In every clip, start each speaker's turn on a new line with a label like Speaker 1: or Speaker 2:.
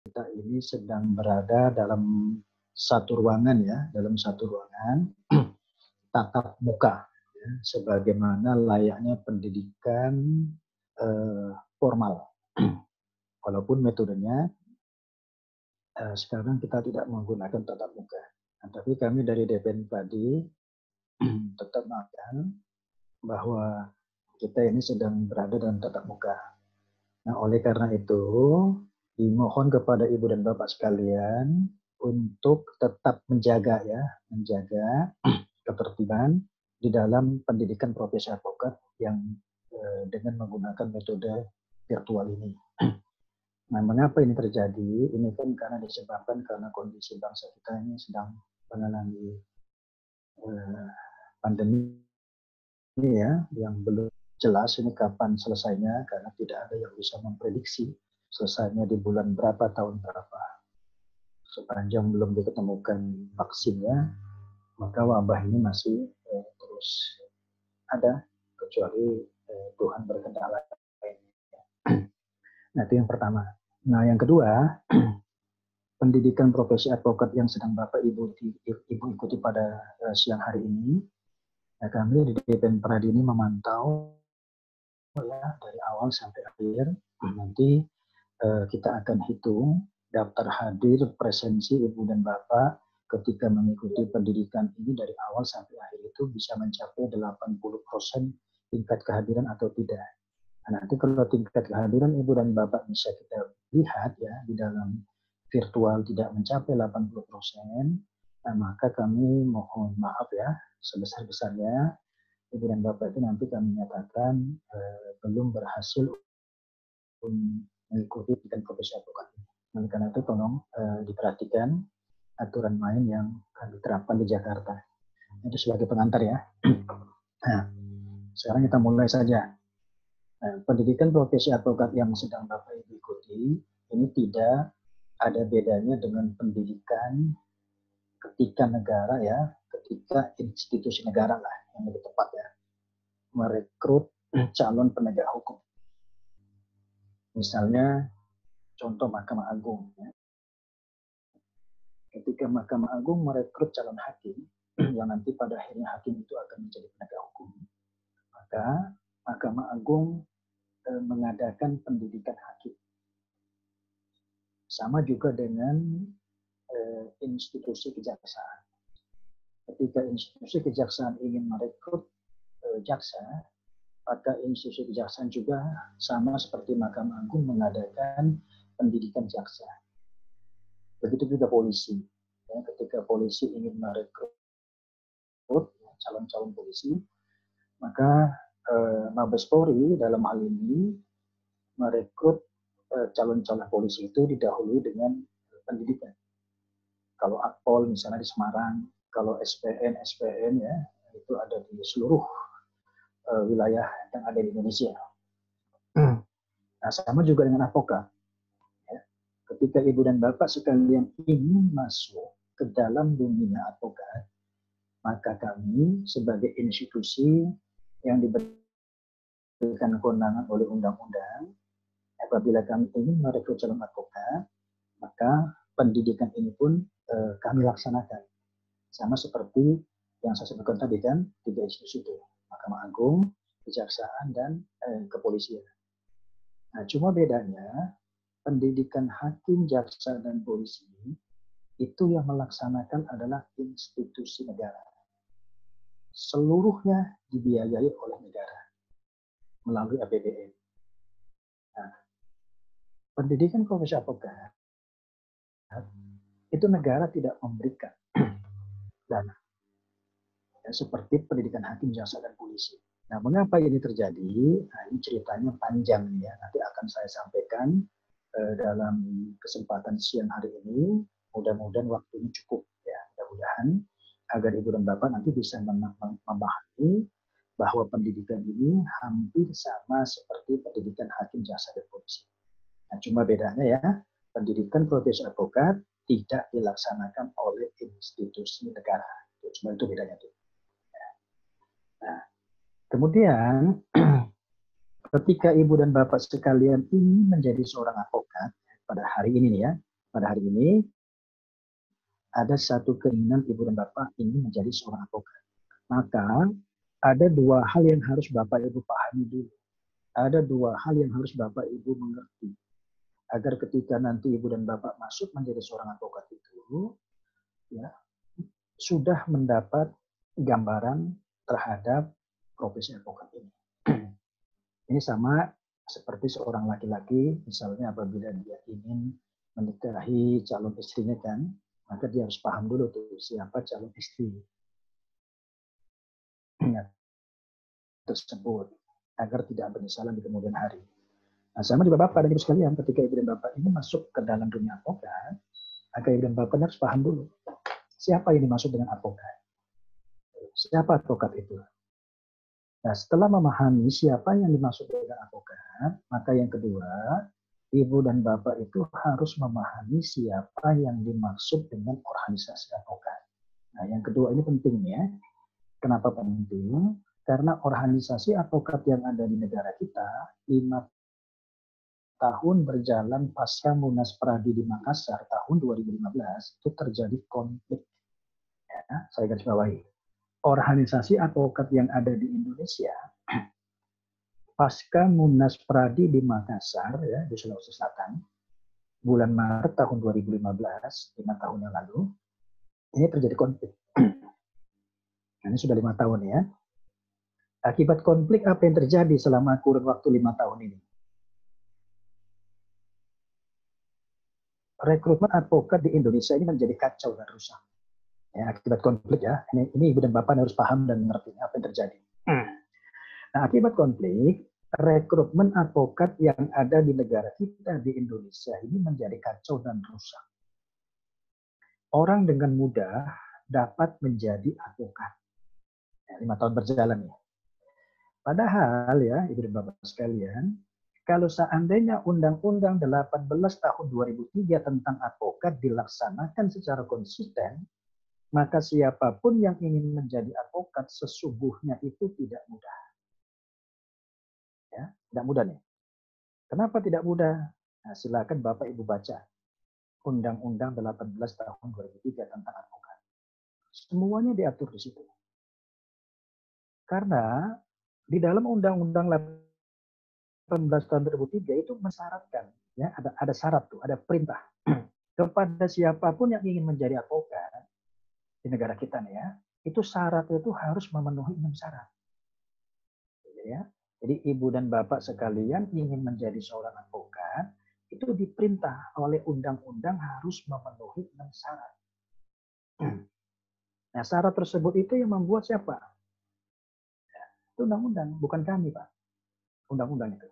Speaker 1: kita ini sedang berada dalam satu ruangan ya, dalam satu ruangan tatap muka, ya, sebagaimana layaknya pendidikan formal. Walaupun metodenya sekarang kita tidak menggunakan tatap muka. Nah, tapi kami dari DPN Pradi tetap mengatakan bahwa kita ini sedang berada dalam tatap muka. Nah, oleh karena itu, dimohon kepada Ibu dan Bapak sekalian untuk tetap menjaga ketertiban di dalam pendidikan profesi advokat yang dengan menggunakan metode virtual ini. Nah, mengapa ini terjadi? Ini kan karena disebabkan karena kondisi bangsa kita ini sedang mengalami pandemi ini ya, yang belum jelas ini kapan selesainya, karena tidak ada yang bisa memprediksi selesainya di bulan berapa, tahun berapa. Sepanjang belum diketemukan vaksinnya, maka wabah ini masih terus ada, kecuali Tuhan berkendala. Nah, itu yang pertama. Nah, yang kedua, pendidikan profesi advokat yang sedang Bapak Ibu ikuti pada siang hari ini, ya, kami di DPN Pradi ini memantau ya dari awal sampai akhir. Nanti kita akan hitung daftar hadir presensi Ibu dan Bapak ketika mengikuti pendidikan ini dari awal sampai akhir itu bisa mencapai 80% tingkat kehadiran atau tidak. Nah, nanti kalau tingkat kehadiran Ibu dan Bapak bisa kita lihat ya di dalam virtual tidak mencapai 80%, nah maka kami mohon maaf ya sebesar-besarnya Ibu dan Bapak itu nanti kami nyatakan belum berhasil mengikuti pendidikan profesi advokat. Oleh karena itu tolong diperhatikan aturan main yang kami terapkan di Jakarta. Itu sebagai pengantar ya. Nah, sekarang kita mulai saja. Nah, pendidikan profesi advokat yang sedang Bapak Ibu ikuti ini tidak ada bedanya dengan pendidikan ketika negara ya, ketika institusi negara lah yang lebih tepat ya, merekrut calon penegak hukum. Misalnya contoh Mahkamah Agung. Ya. Ketika Mahkamah Agung merekrut calon hakim, yang nanti pada akhirnya hakim itu akan menjadi penegak hukum, maka Mahkamah Agung mengadakan pendidikan hakim. Sama juga dengan institusi kejaksaan. Ketika institusi kejaksaan ingin merekrut jaksa, maka institusi kejaksaan juga sama seperti Mahkamah Agung mengadakan pendidikan jaksa. Begitu juga polisi. Ya, ketika polisi ingin merekrut calon-calon polisi, maka Mabes Polri dalam hal ini merekrut calon-calon polisi itu didahului dengan pendidikan. Kalau Akpol misalnya di Semarang, kalau SPN ya itu ada di seluruh wilayah yang ada di Indonesia. Nah, sama juga dengan advokat. Ya. Ketika Ibu dan Bapak sekalian ingin masuk ke dalam dunia advokat, maka kami sebagai institusi yang diberikan kewenangan oleh undang-undang, apabila kami ingin merekrut calon advokat, maka pendidikan ini pun kami laksanakan. Sama seperti yang saya sebutkan tadi kan, 3 institusi itu, Mahkamah Agung, Kejaksaan, dan Kepolisian. Nah, cuma bedanya pendidikan hakim, jaksa, dan polisi itu yang melaksanakan adalah institusi negara. Seluruhnya dibiayai oleh negara melalui APBN. Nah, pendidikan profesi advokat itu negara tidak memberikan dana ya, seperti pendidikan hakim, jaksa, dan polisi. Nah, mengapa ini terjadi? Nah, ini ceritanya panjang ya. Nanti akan saya sampaikan dalam kesempatan siang hari ini. Mudah-mudahan waktunya cukup ya. Mudah-mudahan agar Ibu dan Bapak nanti bisa memahami bahwa pendidikan ini hampir sama seperti pendidikan hakim, jaksa, dan polisi. Nah, cuma bedanya ya, pendidikan profesi advokat tidak dilaksanakan oleh institusi negara. Cuma itu bedanya tuh. Nah, kemudian ketika Ibu dan Bapak sekalian ingin menjadi seorang advokat pada hari ini ya, pada hari ini ada satu keinginan ibu dan bapak ingin menjadi seorang advokat. Maka ada dua hal yang harus bapak ibu pahami dulu. Ada dua hal yang harus bapak ibu mengerti. Agar ketika nanti ibu dan bapak masuk menjadi seorang advokat itu, ya, sudah mendapat gambaran terhadap profesi advokat ini. Ini sama seperti seorang laki-laki, misalnya apabila dia ingin menikahi calon istrinya kan, maka dia harus paham dulu tuh siapa calon istri tersebut agar tidak bersalah di kemudian hari. Nah, sama juga Bapak dan Ibu sekalian, ketika Ibu dan Bapak ini masuk ke dalam dunia advokat, maka Ibu dan Bapak harus paham dulu siapa yang dimaksud dengan advokat. Siapa advokat itu? Nah, setelah memahami siapa yang dimaksud dengan advokat, maka yang kedua, Ibu dan Bapak itu harus memahami siapa yang dimaksud dengan organisasi advokat. Nah, yang kedua ini penting ya. Kenapa penting? Karena organisasi advokat yang ada di negara kita, 5 tahun berjalan pasca Munas Pradi di Makassar tahun 2015, itu terjadi konflik. Ya, saya garis bawahi. Organisasi advokat yang ada di Indonesia pasca Munas Pradi di Makassar ya di Sulawesi Selatan bulan Maret tahun 2015, 5 tahun yang lalu, ini terjadi konflik. Ini sudah 5 tahun ya. Akibat konflik apa yang terjadi selama kurun waktu 5 tahun ini? Rekrutmen advokat di Indonesia ini menjadi kacau dan rusak. Ya, akibat konflik ya. Ini Ibu dan Bapak harus paham dan mengerti apa yang terjadi. Nah, akibat konflik, rekrutmen advokat yang ada di negara kita di Indonesia ini menjadi kacau dan rusak. Orang dengan mudah dapat menjadi advokat. Ya, 5 tahun berjalan ya. Padahal ya, Ibu dan Bapak sekalian, kalau seandainya Undang-Undang 18 tahun 2003 tentang advokat dilaksanakan secara konsisten, maka siapapun yang ingin menjadi advokat sesungguhnya itu tidak mudah. Ya, tidak mudah nih. Kenapa tidak mudah? Nah, silakan Bapak Ibu baca Undang-Undang 18 tahun 2003 tentang advokat. Semuanya diatur di situ. Karena di dalam Undang-Undang 18 tahun 2003 itu mensyaratkan, ya ada syarat tuh, ada perintah kepada siapapun yang ingin menjadi advokat di negara kita nih ya, itu syaratnya itu harus memenuhi 6 syarat. Ya. Jadi ibu dan bapak sekalian ingin menjadi seorang advokat, itu diperintah oleh undang-undang harus memenuhi 6 syarat. Nah, syarat tersebut itu yang membuat siapa? Itu undang-undang, bukan kami, Pak. Undang-undang itu.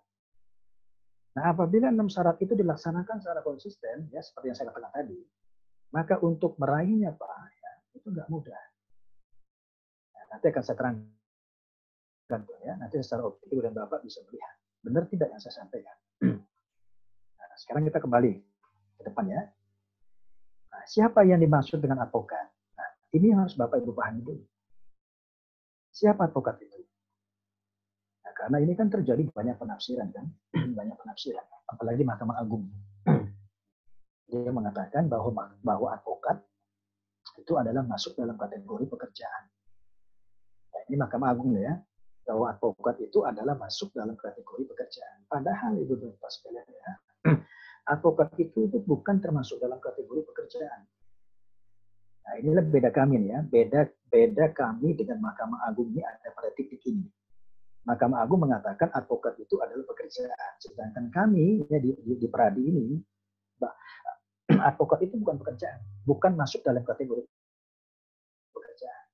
Speaker 1: Nah, apabila 6 syarat itu dilaksanakan secara konsisten, ya seperti yang saya katakan tadi, maka untuk meraihnya, Pak, ya, itu nggak mudah. Nah, nanti akan saya terangkan, ya. Nanti secara objektif dan Bapak bisa melihat. Benar tidak yang saya sampaikan? Nah, sekarang kita kembali ke depan ya. Nah, siapa yang dimaksud dengan advokat? Nah, ini harus Bapak Ibu pahami dulu. Siapa advokat itu? Nah, karena ini kan terjadi banyak penafsiran kan, banyak penafsiran, apalagi Mahkamah Agung. Dia mengatakan bahwa advokat itu adalah masuk dalam kategori pekerjaan. Nah, ini Mahkamah Agung ya, bahwa advokat itu adalah masuk dalam kategori pekerjaan. Padahal Ibu dan Bapak sekalian ya, advokat itu bukan termasuk dalam kategori pekerjaan. Nah, inilah beda kami nih ya, beda kami dengan Mahkamah Agung ini ada pada titik ini. Mahkamah Agung mengatakan advokat itu adalah pekerjaan, sedangkan kami ya di Pradi ini, advokat itu bukan pekerjaan, bukan masuk dalam kategori pekerjaan.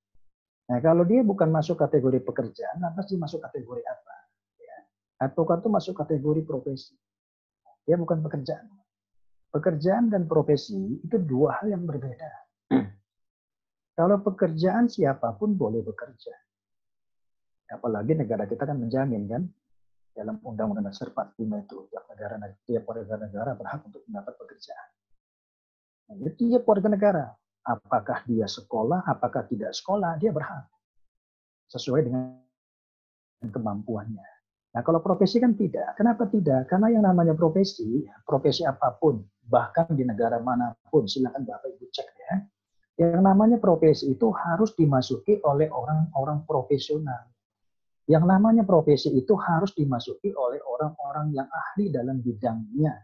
Speaker 1: Nah, kalau dia bukan masuk kategori pekerjaan, lantas dia masuk kategori apa? Ya. Advokat itu masuk kategori profesi. Dia bukan pekerjaan. Pekerjaan dan profesi itu dua hal yang berbeda. Kalau pekerjaan siapapun boleh bekerja. Apalagi negara kita kan menjamin kan dalam Undang-Undang Dasar 45 itu tiap warga negara berhak untuk mendapat pekerjaan. Nah, jadi tiap warga negara, apakah dia sekolah, apakah tidak sekolah, dia berhak sesuai dengan kemampuannya. Nah, kalau profesi kan tidak. Kenapa tidak? Karena yang namanya profesi, profesi apapun, bahkan di negara manapun, silakan Bapak Ibu cek ya. Yang namanya profesi itu harus dimasuki oleh orang-orang profesional. Yang namanya profesi itu harus dimasuki oleh orang-orang yang ahli dalam bidangnya.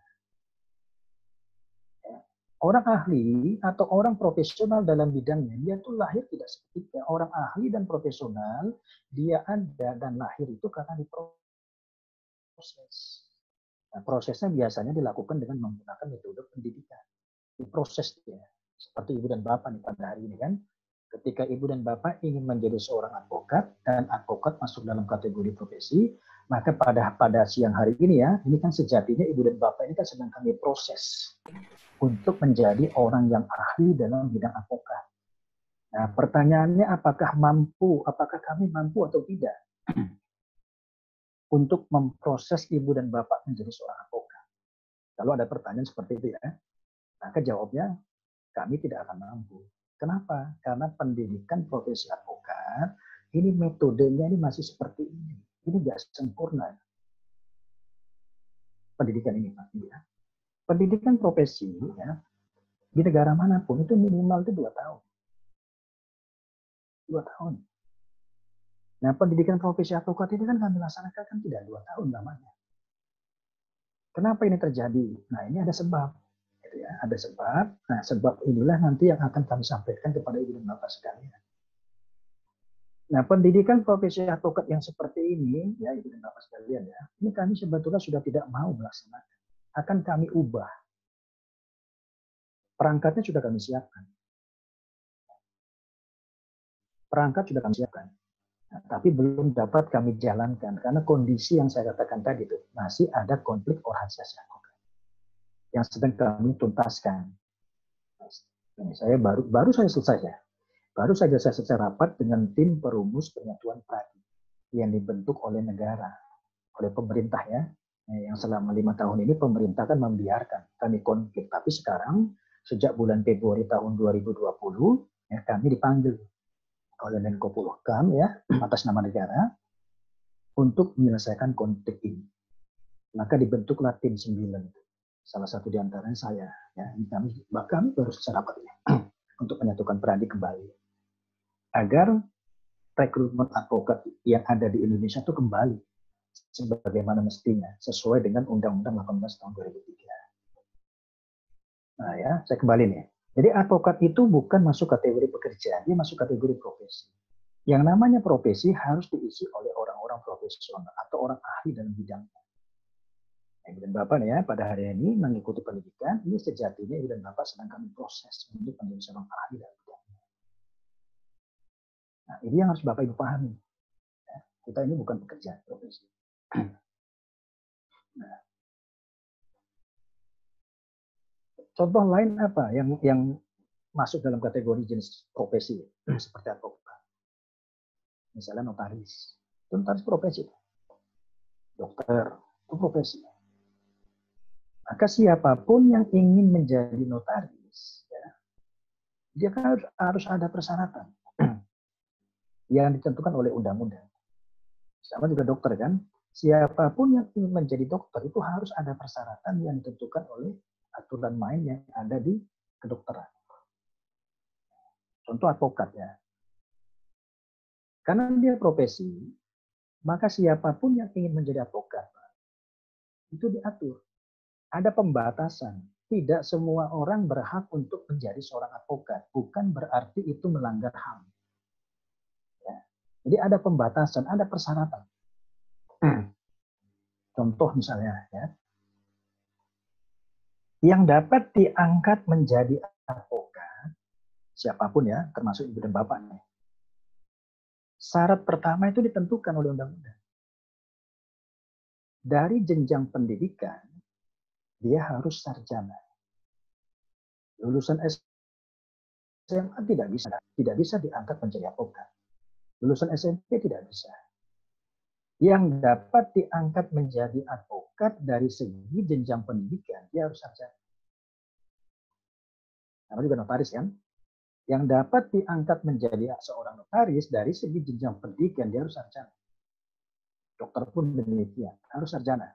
Speaker 1: Orang ahli atau orang profesional dalam bidangnya, dia itu lahir tidak seketika. Orang ahli dan profesional, dia ada dan lahir itu karena diproses. Nah, prosesnya biasanya dilakukan dengan menggunakan metode pendidikan. Diproses ya. Seperti ibu dan bapak nih pada hari ini kan. Ketika ibu dan bapak ingin menjadi seorang advokat dan advokat masuk dalam kategori profesi, maka pada siang hari ini ya, ini kan sejatinya ibu dan bapak ini kan sedang kami proses untuk menjadi orang yang ahli dalam bidang advokat. Nah, pertanyaannya apakah kami mampu atau tidak untuk memproses ibu dan bapak menjadi seorang advokat? Kalau ada pertanyaan seperti itu ya, maka jawabnya kami tidak akan mampu. Kenapa? Karena pendidikan profesi advokat ini metodenya ini masih seperti ini. Ini tidak sempurna. Pendidikan ini Pak. Ya. Pendidikan profesi ya, di negara manapun itu minimal itu 2 tahun. 2 tahun. Nah, pendidikan profesi advokat ini kan kami laksanakan kan tidak 2 tahun lamanya. Kenapa ini terjadi? Nah, ini ada sebab. Gitu ya. Ada sebab. Nah, sebab inilah nanti yang akan kami sampaikan kepada ibu dan bapak sekalian. Nah, pendidikan profesi advokat yang seperti ini, ya ibu dan bapak sekalian ya, ini kami sebetulnya sudah tidak mau melaksanakan. Akan kami ubah. Perangkatnya sudah kami siapkan. Perangkat sudah kami siapkan. Nah, tapi belum dapat kami jalankan karena kondisi yang saya katakan tadi itu masih ada konflik organisasi advokat yang sedang kami tuntaskan. Ini saya baru saya selesai ya. Baru saja saya selesai rapat dengan tim perumus penyatuan pradi yang dibentuk oleh negara, oleh pemerintah ya. Yang selama 5 tahun ini pemerintah kan membiarkan kami konflik. Tapi sekarang sejak bulan Februari tahun 2020 ya, kami dipanggil oleh Menko Polhukam ya atas nama negara untuk menyelesaikan konflik ini. Maka dibentuklah tim 9. Salah satu di antaranya saya ya. Kami baru selesai rapat ini untuk menyatukan pradi kembali agar rekrutmen advokat yang ada di Indonesia itu kembali sebagaimana mestinya sesuai dengan Undang-Undang 18 tahun 2003. Nah ya, saya kembali nih. Jadi advokat itu bukan masuk kategori pekerjaan, dia masuk kategori profesi. Yang namanya profesi harus diisi oleh orang-orang profesional atau orang ahli dalam bidangnya. Ibu dan Bapak nih ya, pada hari ini mengikuti pendidikan, ini sejatinya Ibu dan Bapak sedang kami proses untuk menjadi seorang ahli dalam bidangnya. Nah, ini yang harus Bapak Ibu pahami. Ya, kita ini bukan pekerjaan profesi. Nah, contoh lain apa yang masuk dalam kategori jenis profesi seperti advokat? Misalnya notaris. Itu notaris profesi. Dokter, itu profesi. Maka siapapun yang ingin menjadi notaris, ya, dia kan harus ada persyaratan yang ditentukan oleh undang-undang. Sama juga dokter kan, siapapun yang ingin menjadi dokter itu harus ada persyaratan yang ditentukan oleh aturan main yang ada di kedokteran. Contoh advokat ya. Karena dia profesi, maka siapapun yang ingin menjadi advokat itu diatur. Ada pembatasan. Tidak semua orang berhak untuk menjadi seorang advokat. Bukan berarti itu melanggar HAM. Ya. Jadi ada pembatasan, ada persyaratan. Contoh misalnya, ya, yang dapat diangkat menjadi advokat, siapapun ya, termasuk ibu dan bapaknya. Syarat pertama itu ditentukan oleh undang-undang. Dari jenjang pendidikan, dia harus sarjana. Lulusan SMA tidak bisa diangkat menjadi advokat. Lulusan SMP tidak bisa. Yang dapat diangkat menjadi advokat dari segi jenjang pendidikan, dia harus sarjana. Namanya juga notaris kan? Yang dapat diangkat menjadi seorang notaris dari segi jenjang pendidikan, dia harus sarjana. Dokter pun demikian, harus sarjana.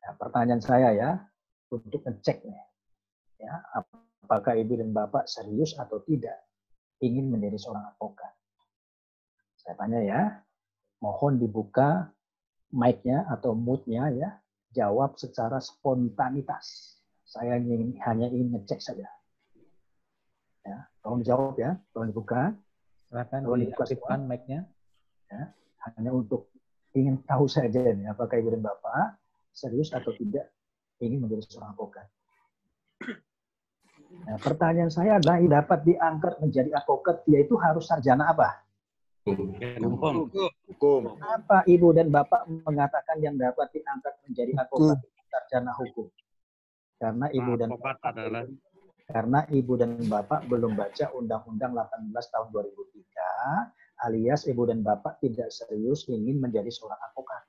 Speaker 1: Nah, pertanyaan saya ya, untuk ngecek nih, ya, apakah ibu dan bapak serius atau tidak ingin menjadi seorang advokat? Saya tanya ya, mohon dibuka mic-nya atau mood-nya ya, jawab secara spontanitas. Saya hanya ingin ngecek saja. Ya, tolong dijawab ya, tolong dibuka.
Speaker 2: Silakan
Speaker 1: Tolong dibuka
Speaker 2: diaktifkan mic-nya.
Speaker 1: Ya, hanya untuk ingin tahu saja nih, apakah ibu dan bapak serius atau tidak ingin menjadi seorang advokat. Nah, pertanyaan saya adalah dapat diangkat menjadi advokat, yaitu harus sarjana apa?
Speaker 3: Hukum.
Speaker 1: Apa ibu dan bapak mengatakan yang dapat diangkat menjadi advokat sarjana hukum? Karena ibu dan bapak karena ibu dan bapak belum baca Undang-Undang 18 tahun 2003, alias ibu dan bapak tidak serius ingin menjadi seorang advokat.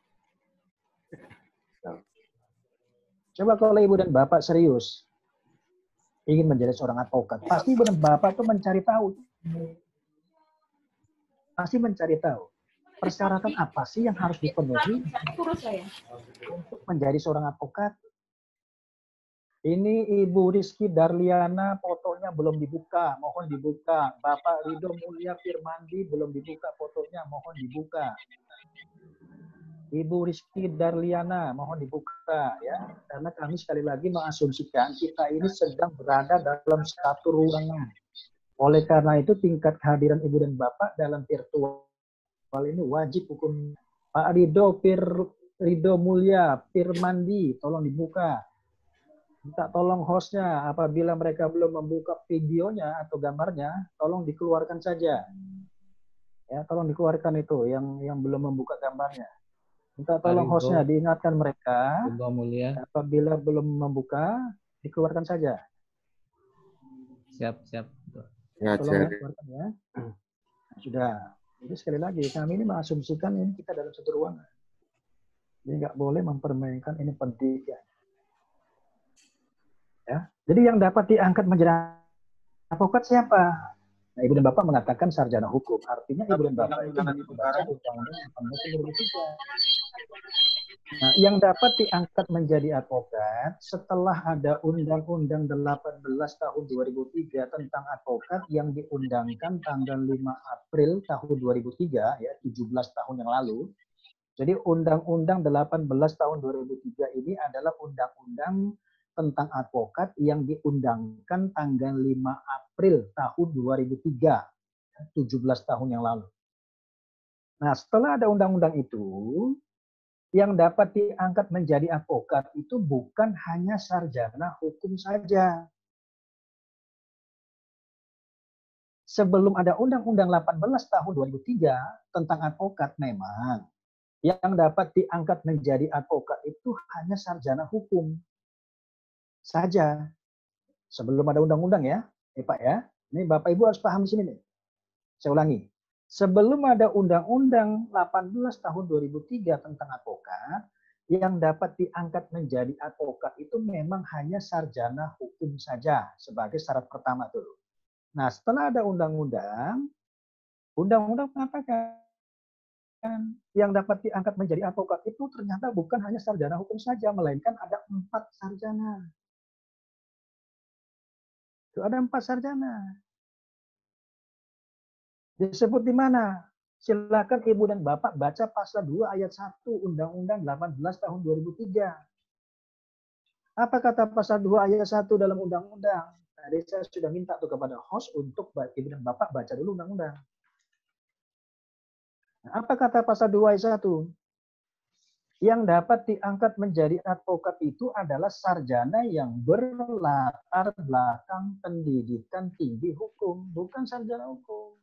Speaker 1: Coba kalau ibu dan bapak serius ingin menjadi seorang advokat, pasti ibu dan bapak itu mencari tahu. Pasti mencari tahu. Persyaratan apa sih yang harus dipenuhi untuk menjadi seorang advokat? Ini Ibu Rizky Darliana, fotonya belum dibuka, mohon dibuka. Bapak Rido Mulia Firmandi belum dibuka fotonya, mohon dibuka. Ibu Rizky Darliana, mohon dibuka ya, karena kami sekali lagi mengasumsikan kita ini sedang berada dalam satu ruangan. Oleh karena itu tingkat kehadiran Ibu dan Bapak dalam virtual ini wajib hukum. Pak Rido Mulia Firmandi, tolong dibuka. Minta tolong hostnya, apabila mereka belum membuka videonya atau gambarnya, tolong dikeluarkan saja. Ya, tolong dikeluarkan itu yang belum membuka gambarnya. Minta tolong hostnya, diingatkan mereka, apabila belum membuka, dikeluarkan saja.
Speaker 2: Siap.
Speaker 1: Ya, tolong ya, keluarkan ya. Nah, sudah. Jadi sekali lagi, kami ini mengasumsikan ini kita dalam satu ruangan. Jadi nggak boleh mempermainkan ini pendidikan. Ya. Jadi yang dapat diangkat menjadi advokat siapa? Nah, ibu dan bapak mengatakan sarjana hukum. Artinya ibu dan bapak itu membaca Undang-Undang 2003. Nah, yang dapat diangkat menjadi advokat setelah ada Undang-Undang 18 tahun 2003 tentang advokat yang diundangkan tanggal 5 April tahun 2003, ya 17 tahun yang lalu. Jadi Undang-Undang 18 tahun 2003 ini adalah undang-undang tentang advokat yang diundangkan tanggal 5 April tahun 2003, 17 tahun yang lalu. Nah, setelah ada undang-undang itu, yang dapat diangkat menjadi advokat itu bukan hanya sarjana hukum saja. Sebelum ada Undang-Undang 18 tahun 2003 tentang advokat, memang yang dapat diangkat menjadi advokat itu hanya sarjana hukum saja. Sebelum ada undang-undang ya, Pak ya. Ini Bapak Ibu harus paham di sini nih. Saya ulangi. Sebelum ada Undang-Undang 18 tahun 2003 tentang advokat, yang dapat diangkat menjadi advokat itu memang hanya sarjana hukum saja sebagai syarat pertama dulu. Nah, setelah ada undang-undang mengatakan yang dapat diangkat menjadi advokat itu ternyata bukan hanya sarjana hukum saja, melainkan ada 4 sarjana. Itu ada 4 sarjana. Disebut di mana? Silakan Ibu dan Bapak baca pasal 2 ayat 1 Undang-Undang 18 tahun 2003. Apa kata pasal 2 ayat 1 dalam undang-undang? Tadi saya sudah minta tuh kepada host untuk Ibu dan Bapak baca dulu undang-undang. Nah, apa kata pasal 2 ayat 1? Yang dapat diangkat menjadi advokat itu adalah sarjana yang berlatar belakang pendidikan tinggi hukum, bukan sarjana hukum.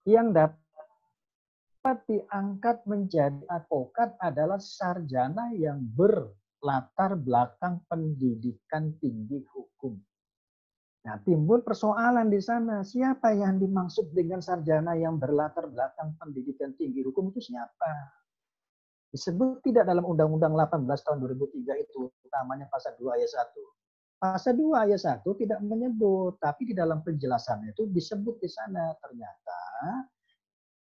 Speaker 1: Yang dapat diangkat menjadi advokat adalah sarjana yang berlatar belakang pendidikan tinggi hukum. Nah, timbul persoalan di sana. Siapa yang dimaksud dengan sarjana yang berlatar belakang pendidikan tinggi hukum itu siapa? Disebut tidak dalam Undang-Undang 18 tahun 2003 itu, utamanya pasal 2 ayat 1. Pasal 2 ayat 1 tidak menyebut, tapi di dalam penjelasannya itu disebut di sana ternyata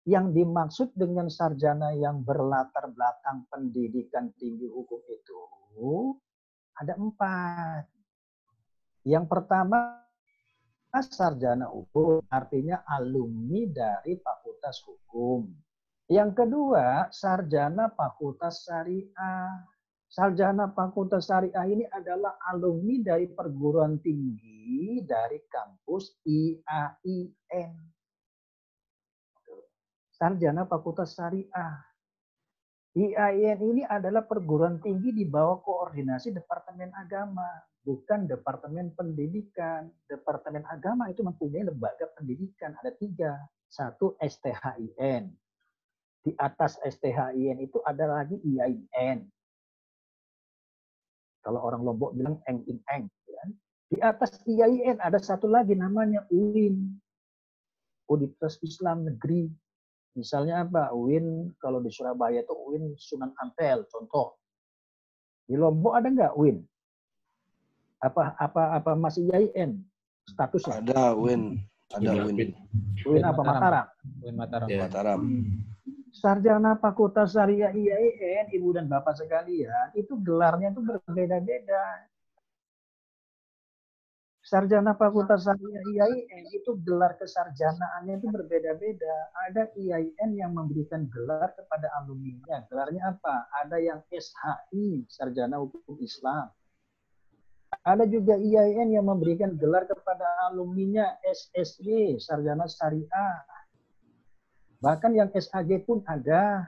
Speaker 1: Yang dimaksud dengan sarjana yang berlatar belakang pendidikan tinggi hukum itu ada 4. Yang pertama, sarjana hukum, artinya alumni dari Fakultas Hukum. Yang kedua, sarjana Fakultas Syariah. Sarjana Fakultas Syariah ini adalah alumni dari perguruan tinggi dari kampus IAIN. Sarjana Fakultas Syariah. IAIN ini adalah perguruan tinggi di bawah koordinasi Departemen Agama, bukan Departemen Pendidikan. Departemen Agama itu mempunyai lembaga pendidikan, ada 3. 1 STHIN. Di atas STHIN itu ada lagi IAIN. Kalau orang Lombok bilang eng-ing-eng. Di atas IAIN ada satu lagi namanya UIN. Universitas Islam Negeri. Misalnya apa? UIN kalau di Surabaya itu UIN Sunan Ampel, contoh. Di Lombok ada nggak UIN? Apa masih IAIN statusnya?
Speaker 2: Ada UIN, ada UIN.
Speaker 1: UIN apa? Mataram.
Speaker 3: UIN Mataram.
Speaker 2: Mataram.
Speaker 1: Sarjana Fakultas Syariah IAIN, Ibu dan Bapak sekalian, itu gelarnya itu berbeda-beda. Sarjana Fakultas Syariah IAIN itu gelar kesarjanaannya itu berbeda-beda. Ada IAIN yang memberikan gelar kepada alumninya. Gelarnya apa? Ada yang SHI, Sarjana Hukum Islam. Ada juga IAIN yang memberikan gelar kepada alumninya SSY, Sarjana Syariah. Bahkan yang SAG pun ada.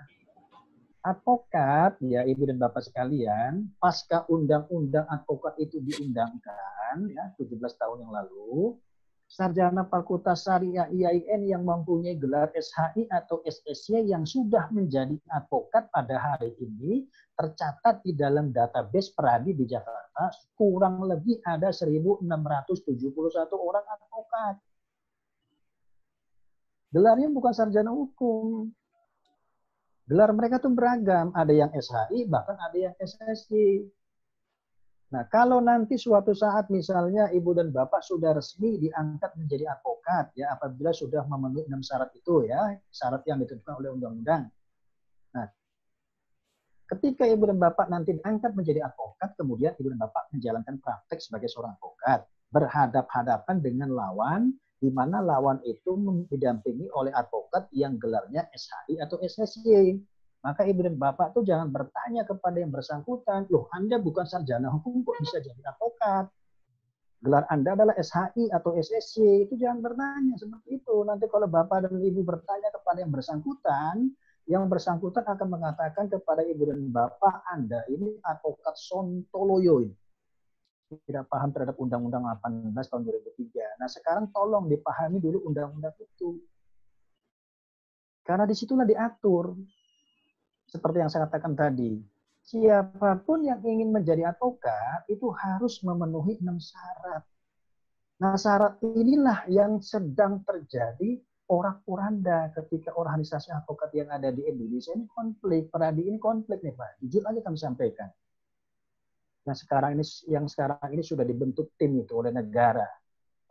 Speaker 1: Advokat, ya Ibu dan Bapak sekalian, pasca undang-undang advokat itu diundangkan, ya 17 tahun yang lalu, sarjana Fakultas Syariah IAIN yang mempunyai gelar SHI atau SSY yang sudah menjadi advokat pada hari ini tercatat di dalam database Peradi di Jakarta kurang lebih ada 1.671 orang advokat. Gelarnya bukan sarjana hukum. Gelar mereka tuh beragam, ada yang SHI, bahkan ada yang SSY. Nah, kalau nanti suatu saat misalnya Ibu dan Bapak sudah resmi diangkat menjadi advokat, ya apabila sudah memenuhi 6 syarat itu, ya syarat yang ditentukan oleh undang-undang. Nah, ketika Ibu dan Bapak nanti diangkat menjadi advokat, kemudian Ibu dan Bapak menjalankan praktek sebagai seorang advokat, berhadap-hadapan dengan lawan, di mana lawan itu didampingi oleh advokat yang gelarnya SHI atau SSY. Maka Ibu dan Bapak tuh jangan bertanya kepada yang bersangkutan, loh Anda bukan sarjana hukum kok bisa jadi advokat? Gelar Anda adalah SHI atau SSY, itu jangan bertanya seperti itu. Nanti kalau Bapak dan Ibu bertanya kepada yang bersangkutan akan mengatakan kepada Ibu dan Bapak, Anda ini advokat sontoloyo ini. Tidak paham terhadap Undang-Undang 18 tahun 2003. Nah sekarang tolong dipahami dulu undang-undang itu. Karena disitulah diatur. Seperti yang saya katakan tadi. Siapapun yang ingin menjadi advokat itu harus memenuhi 6 syarat. Nah syarat inilah yang sedang terjadi porak-poranda ketika organisasi advokat yang ada di Indonesia ini konflik. Peradi ini konflik nih Pak. Jujur aja kami sampaikan. Yang sekarang ini sudah dibentuk tim itu oleh negara.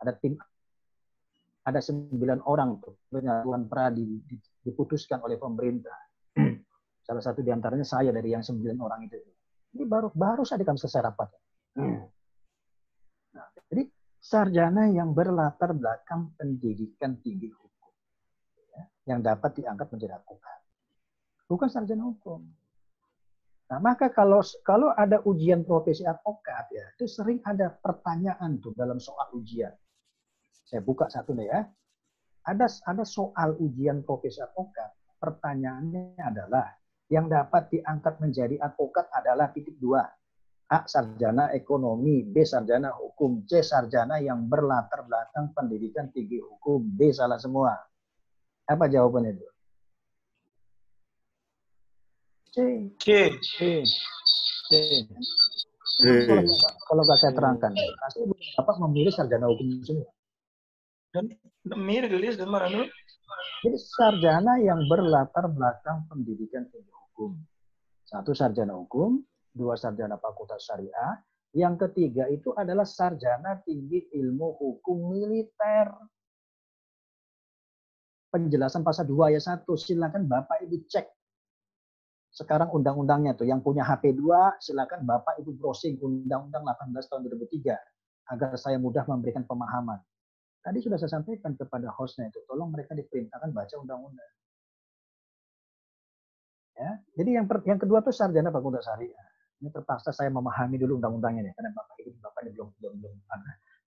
Speaker 1: Ada tim, ada 9 orang tuh penyatuan Peradi diputuskan oleh pemerintah. Salah satu diantaranya saya dari yang 9 orang itu. Ini baru saja kami selesai rapat. Nah, jadi sarjana yang berlatar belakang pendidikan tinggi hukum, ya, yang dapat diangkat menjadi advokat, bukan sarjana hukum. Nah, maka kalau ada ujian profesi advokat, ya, itu sering ada pertanyaan tuh dalam soal ujian. Saya buka satu nih ya. Ada soal ujian profesi advokat. Pertanyaannya adalah yang dapat diangkat menjadi advokat adalah titik 2. A. Sarjana ekonomi, B. Sarjana hukum, C. Sarjana yang berlatar belakang pendidikan tinggi hukum, D. Salah semua. Apa jawabannya itu? C. Kalau nggak saya terangkan, pasti Bapak memilih sarjana hukum semua. Jadi sarjana yang berlatar belakang pendidikan tinggi hukum. 1 sarjana hukum, 2 sarjana Fakultas Syariah, yang ketiga itu adalah sarjana tinggi ilmu hukum militer. penjelasan pasal 2 ayat 1. Silakan Bapak Ibu cek. Sekarang undang-undangnya tuh, yang punya HP 2, silakan Bapak Ibu browsing Undang-Undang 18 tahun 2003 agar saya mudah memberikan pemahaman. Tadi sudah saya sampaikan kepada hostnya itu, tolong mereka diperintahkan baca undang-undang. Ya, jadi yang kedua tuh sarjana fakultas syariah. Ini terpaksa saya memahami dulu undang-undangnya ya, karena Bapak ini belum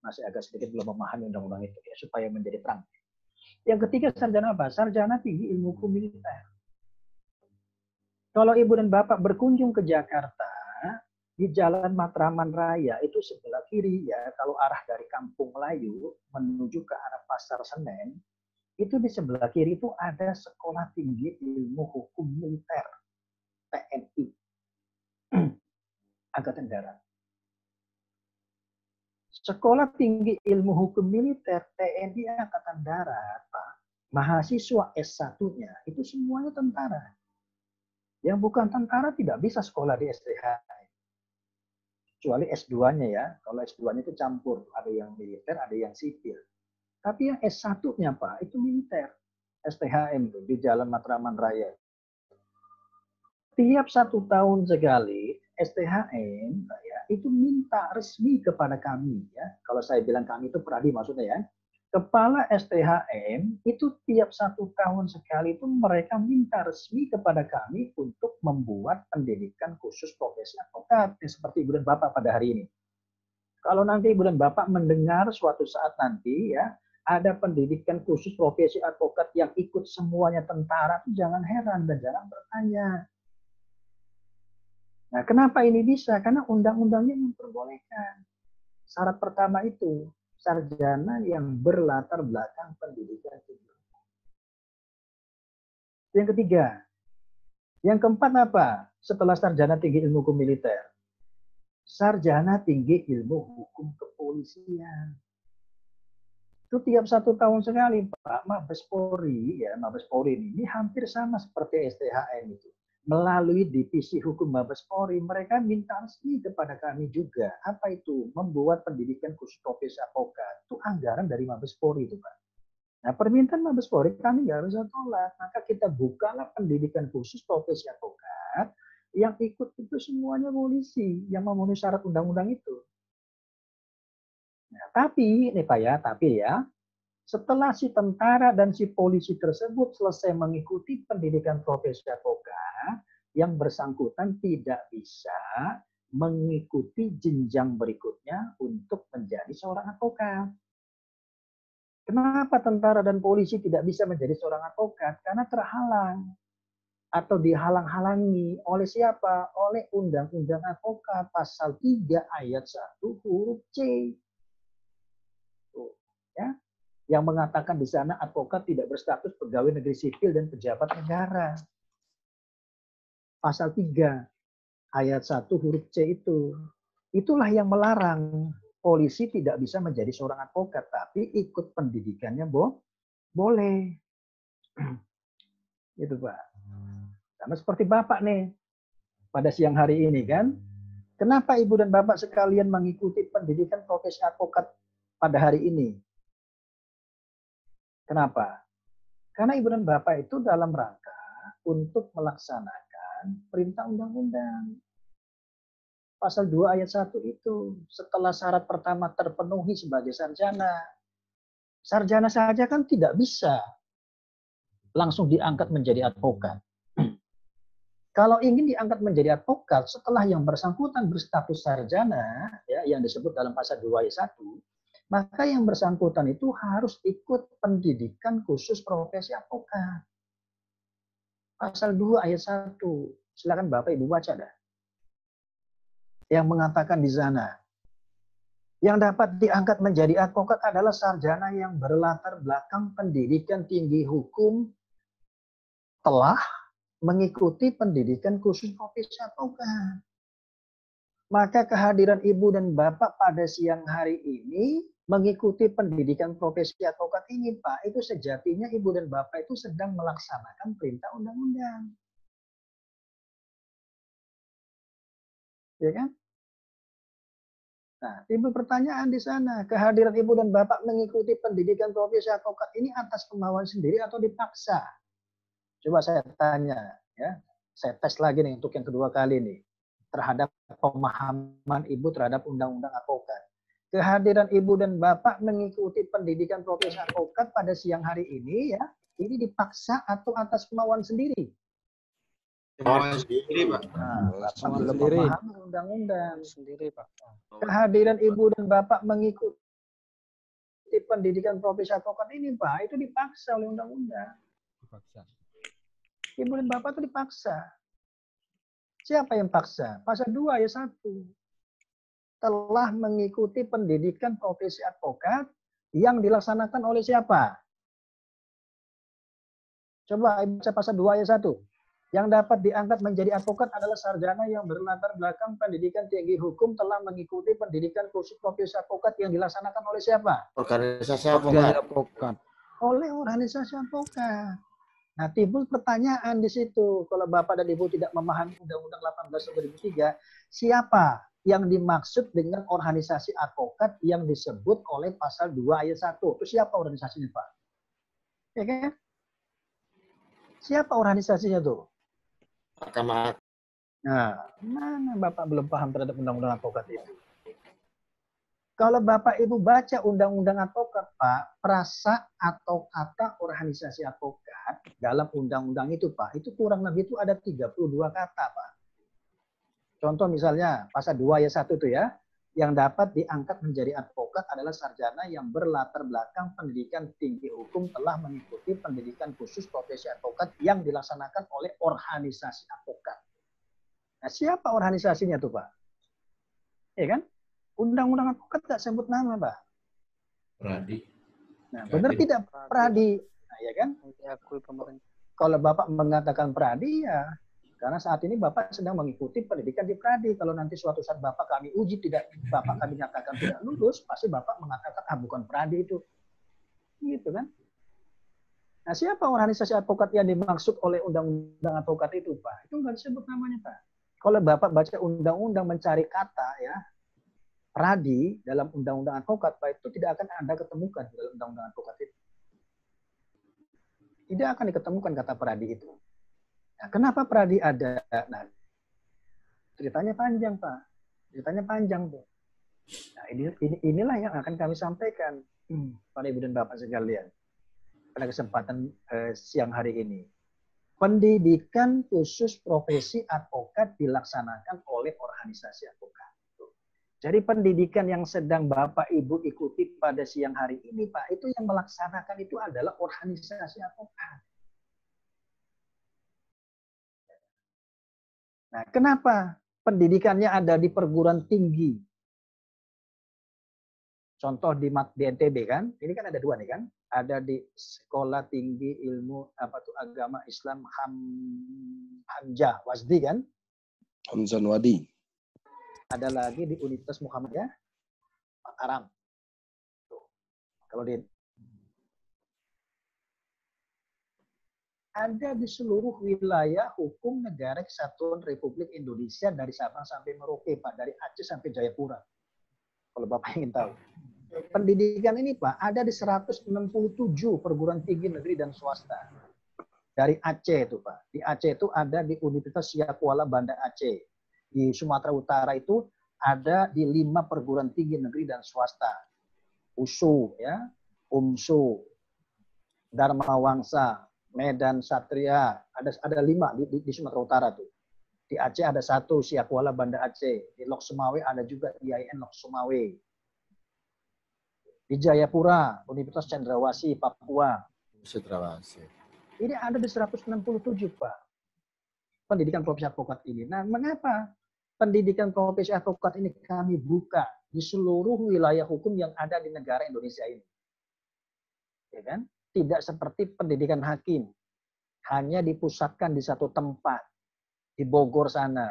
Speaker 1: masih agak sedikit belum memahami undang-undang itu ya, supaya menjadi terang. Yang ketiga sarjana apa? Sarjana tinggi ilmu hukum militer. Kalau Ibu dan Bapak berkunjung ke Jakarta, di Jalan Matraman Raya itu sebelah kiri ya, kalau arah dari Kampung Melayu menuju ke arah Pasar Senen, itu di sebelah kiri itu ada Sekolah Tinggi Ilmu Hukum Militer, TNI, Angkatan Darat. Sekolah Tinggi Ilmu Hukum Militer, TNI Angkatan Darat, Pak, mahasiswa S1-nya itu semuanya tentara. Yang bukan tentara tidak bisa sekolah di STHN. Kecuali S2-nya ya. Kalau S2-nya itu campur. Ada yang militer, ada yang sipil. Tapi yang S1-nya Pak, itu militer. STHN tuh, di Jalan Matraman Raya. Tiap 1 tahun sekali, STHN ya, itu minta resmi kepada kami. Ya. Kalau saya bilang kami itu Pradi maksudnya ya. Kepala STHN itu tiap 1 tahun sekali itu mereka minta resmi kepada kami untuk membuat pendidikan khusus profesi advokat seperti Ibu dan Bapak pada hari ini. Kalau nanti Ibu dan Bapak mendengar suatu saat nanti ya ada pendidikan khusus profesi advokat yang ikut semuanya tentara, itu jangan heran dan jangan bertanya. Nah, kenapa ini bisa? Karena undang-undangnya memperbolehkan. Syarat pertama itu sarjana yang berlatar belakang pendidikan tinggi. Yang ketiga, yang keempat apa? Setelah sarjana tinggi ilmu hukum militer, sarjana tinggi ilmu hukum kepolisian. Itu tiap 1 tahun sekali, Pak. Mabes Polri, ya Mabes Polri ini hampir sama seperti STHN itu. Melalui divisi hukum Mabes Polri, mereka minta resmi kepada kami juga. Apa itu? Membuat pendidikan khusus profesi advokat. Itu anggaran dari Mabes Polri itu, Pak. Nah, permintaan Mabes Polri kami nggak bisa tolak. Maka kita bukalah pendidikan khusus profesi advokat. Yang ikut itu semuanya polisi yang memenuhi syarat undang-undang itu. Nah, tapi, nih Pak ya, tapi ya, setelah si tentara dan si polisi tersebut selesai mengikuti pendidikan profesi advokat, yang bersangkutan tidak bisa mengikuti jenjang berikutnya untuk menjadi seorang advokat. Kenapa tentara dan polisi tidak bisa menjadi seorang advokat? Karena terhalang atau dihalang-halangi oleh siapa? Oleh Undang-Undang Advokat pasal 3 ayat 1 huruf C. Tuh, ya. Yang mengatakan di sana advokat tidak berstatus pegawai negeri sipil dan pejabat negara. Pasal 3 ayat 1 huruf C itu. Itulah yang melarang polisi tidak bisa menjadi seorang advokat, tapi ikut pendidikannya boleh. Gitu Pak. Sama seperti Bapak nih, pada siang hari ini kan. Kenapa Ibu dan Bapak sekalian mengikuti pendidikan profesi advokat pada hari ini? Kenapa? Karena Ibu dan Bapak itu dalam rangka untuk melaksanakan perintah undang-undang. Pasal 2 ayat 1 itu, setelah syarat pertama terpenuhi sebagai sarjana. Sarjana saja kan tidak bisa langsung diangkat menjadi advokat. Kalau ingin diangkat menjadi advokat, setelah yang bersangkutan berstatus sarjana, ya, yang disebut dalam pasal 2 ayat 1, maka yang bersangkutan itu harus ikut pendidikan khusus profesi advokat. Pasal 2 ayat 1. Silakan Bapak Ibu baca dah. Yang mengatakan di sana, yang dapat diangkat menjadi advokat adalah sarjana yang berlatar belakang pendidikan tinggi hukum telah mengikuti pendidikan khusus profesi advokat. Maka kehadiran Ibu dan Bapak pada siang hari ini mengikuti pendidikan profesi advokat ini, Pak, itu sejatinya Ibu dan Bapak itu sedang melaksanakan perintah undang-undang. Ya kan? Nah, timbul pertanyaan di sana, kehadiran ibu dan bapak mengikuti pendidikan profesi advokat ini atas kemauan sendiri atau dipaksa? Coba saya tanya, ya, saya tes lagi nih untuk yang kedua kali nih, terhadap pemahaman ibu terhadap undang-undang advokat. Kehadiran ibu dan bapak mengikuti pendidikan profesi advokat pada siang hari ini, ya, ini dipaksa atau atas kemauan sendiri?
Speaker 3: Kemauan sendiri, Pak.
Speaker 1: Nah, bapak belum
Speaker 2: sendiri.
Speaker 1: memahami undang-undang.
Speaker 2: Sendiri, Pak.
Speaker 1: Kehadiran ibu dan bapak mengikuti pendidikan profesi advokat ini, Pak, itu dipaksa oleh undang-undang.
Speaker 2: Dipaksa.
Speaker 1: Ibu dan bapak itu dipaksa. Siapa yang paksa? Pasal 2 ayat 1. Telah mengikuti pendidikan profesi advokat yang dilaksanakan oleh siapa? Coba baca pasal 2 ayat 1. Yang dapat diangkat menjadi advokat adalah sarjana yang berlatar belakang pendidikan tinggi hukum telah mengikuti pendidikan khusus profesi advokat yang dilaksanakan oleh siapa?
Speaker 3: Organisasi advokat.
Speaker 1: Oleh organisasi advokat. Nah, timbul pertanyaan di situ. Kalau Bapak dan Ibu tidak memahami Undang-Undang 18/2003, siapa yang dimaksud dengan organisasi advokat yang disebut oleh pasal 2 ayat 1? Itu siapa organisasinya, Pak? Ya kan? Siapa organisasinya tuh?
Speaker 3: Mahkamah.
Speaker 1: Nah, mana Bapak belum paham terhadap undang-undang advokat itu? Kalau Bapak Ibu baca undang-undang advokat, Pak, frasa atau kata organisasi advokat dalam undang-undang itu, Pak, itu kurang lebih itu ada 32 kata, Pak. Contoh misalnya pasal 2 ayat 1 itu ya, yang dapat diangkat menjadi advokat adalah sarjana yang berlatar belakang pendidikan tinggi hukum telah mengikuti pendidikan khusus profesi advokat yang dilaksanakan oleh organisasi advokat. Nah, siapa organisasinya tuh, Pak? Ya kan? Undang-undang advokat tidak sebut nama, Pak.
Speaker 4: Pradi.
Speaker 1: Nah, benar tidak Pradi? Nah, ya kan?
Speaker 2: Diakui pemerintah.
Speaker 1: Kalau Bapak mengatakan Pradi, ya karena saat ini Bapak sedang mengikuti pendidikan di Pradi. Kalau nanti suatu saat Bapak kami uji tidak, Bapak kami nyatakan tidak lulus, pasti Bapak mengatakan bukan Pradi itu. Gitu kan? Nah, siapa organisasi advokat yang dimaksud oleh undang-undang advokat itu, Pak? Itu nggak disebut namanya, Pak. Kalau Bapak baca undang-undang mencari kata, ya, Pradi dalam undang-undang advokat, Pak, itu tidak akan Anda ketemukan dalam undang-undang advokat itu. Tidak akan diketemukan kata Pradi itu. Nah, kenapa Pradi ada? Nah, ceritanya panjang, Pak. Ceritanya panjang, tuh. Nah, inilah yang akan kami sampaikan pada Ibu dan Bapak sekalian pada kesempatan siang hari ini. Pendidikan khusus profesi advokat dilaksanakan oleh organisasi advokat. Jadi pendidikan yang sedang Bapak Ibu ikuti pada siang hari ini, Pak, itu yang melaksanakan itu adalah organisasi advokat. Nah, kenapa pendidikannya ada di perguruan tinggi? Contoh di NTB kan, ini kan ada 2 nih kan, ada di Sekolah Tinggi Ilmu Agama Islam Hamzah Wasdi kan,
Speaker 2: Hamzan Wadi.
Speaker 1: ada lagi di Universitas Muhammadiyah Mataram. Kalau di ada di seluruh wilayah hukum negara Kesatuan Republik Indonesia dari Sabang sampai Merauke, Pak, dari Aceh sampai Jayapura. Kalau Bapak ingin tahu. Pendidikan ini, Pak, ada di 167 perguruan tinggi negeri dan swasta. Dari Aceh itu, Pak. Di Aceh itu ada di Universitas Siak Kuala Banda Aceh. Di Sumatera Utara itu ada di 5 perguruan tinggi negeri dan swasta. USU, ya, UMSU, Dharma Wangsa, Medan Satria, ada 5 di Sumatera Utara tuh. Di Aceh ada 1, Siak Kuala Banda Aceh. Di Lok Sumawe ada juga IAIN Lok Sumawe. Di Jayapura, Universitas Cendrawasih, Papua.
Speaker 3: Cendrawasih.
Speaker 1: Ini ada di 167, Pak. Pendidikan profesi advokat ini. Nah, mengapa pendidikan profesi advokat ini kami buka di seluruh wilayah hukum yang ada di negara Indonesia ini? Ya kan? Tidak seperti pendidikan hakim. Hanya dipusatkan di satu tempat. Di Bogor sana.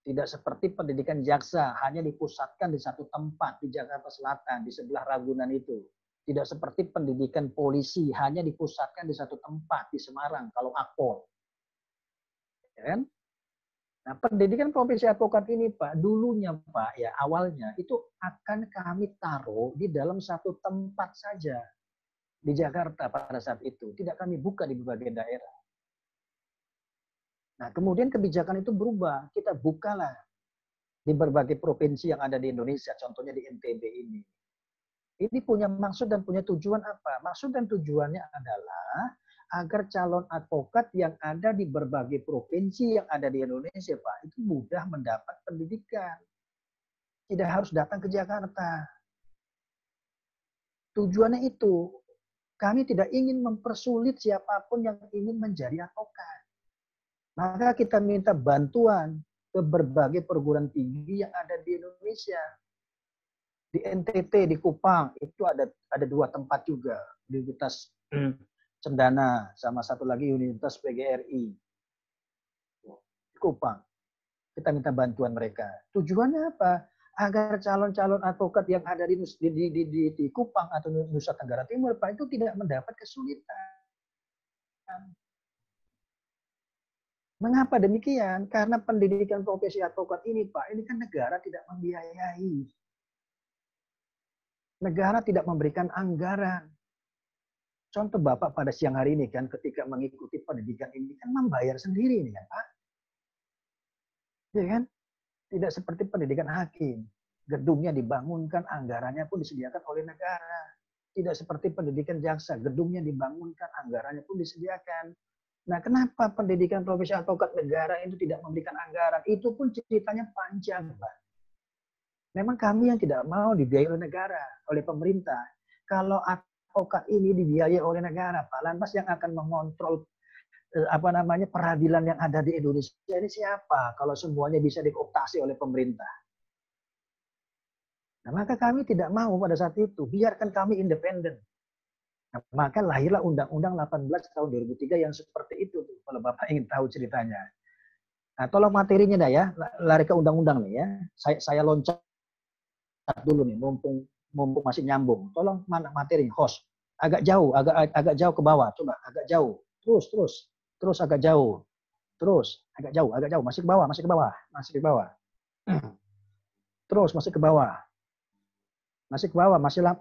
Speaker 1: Tidak seperti pendidikan jaksa, hanya dipusatkan di satu tempat di Jakarta Selatan, di sebelah Ragunan itu. Tidak seperti pendidikan polisi, hanya dipusatkan di satu tempat di Semarang, kalau Akpol. Ya kan? Nah, pendidikan profesi advokat ini, Pak, dulunya, Pak, ya awalnya itu akan kami taruh di dalam satu tempat saja di Jakarta pada saat itu. Tidak kami buka di berbagai daerah. Nah, kemudian kebijakan itu berubah. Kita bukalah di berbagai provinsi yang ada di Indonesia, contohnya di NTB ini. Ini punya maksud dan punya tujuan apa? Maksud dan tujuannya adalah agar calon advokat yang ada di berbagai provinsi yang ada di Indonesia, Pak, itu mudah mendapat pendidikan. Tidak harus datang ke Jakarta. Tujuannya itu, kami tidak ingin mempersulit siapapun yang ingin menjadi advokat. Maka kita minta bantuan ke berbagai perguruan tinggi yang ada di Indonesia. Di NTT, di Kupang, itu ada 2 tempat juga. Universitas Cendana, sama satu lagi Universitas PGRI. Di Kupang. Kita minta bantuan mereka. Tujuannya apa? Agar calon-calon advokat yang ada di Kupang atau Nusa Tenggara Timur, Pak, itu tidak mendapat kesulitan. Mengapa demikian? Karena pendidikan profesi advokat ini, Pak, ini kan negara tidak membiayai. Negara tidak memberikan anggaran. Contoh Bapak pada siang hari ini kan ketika mengikuti pendidikan ini kan membayar sendiri ini kan, Pak. Ya kan? Tidak seperti pendidikan hakim. Gedungnya dibangunkan, anggarannya pun disediakan oleh negara. Tidak seperti pendidikan jaksa, gedungnya dibangunkan, anggarannya pun disediakan. Nah, kenapa pendidikan profesi advokat negara itu tidak memberikan anggaran? Itu pun ceritanya panjang, Pak. Memang kami yang tidak mau dibiayai oleh negara, oleh pemerintah. Kalau advokat ini dibiayai oleh negara, Pak, lantas yang akan mengontrol peradilan yang ada di Indonesia ini siapa? Kalau semuanya bisa dikooptasi oleh pemerintah. Nah, maka kami tidak mau pada saat itu. Biarkan kami independen. Nah, maka lahirlah Undang-Undang 18 tahun 2003 yang seperti itu. Kalau Bapak ingin tahu ceritanya. Nah, tolong materinya dah ya. Lari ke undang-undang nih ya. Saya loncat dulu nih, mumpung masih nyambung. Tolong mana materinya, host. Agak jauh, agak jauh ke bawah. Coba agak jauh. Terus agak jauh. Terus agak jauh, masih ke bawah. Terus masih ke bawah.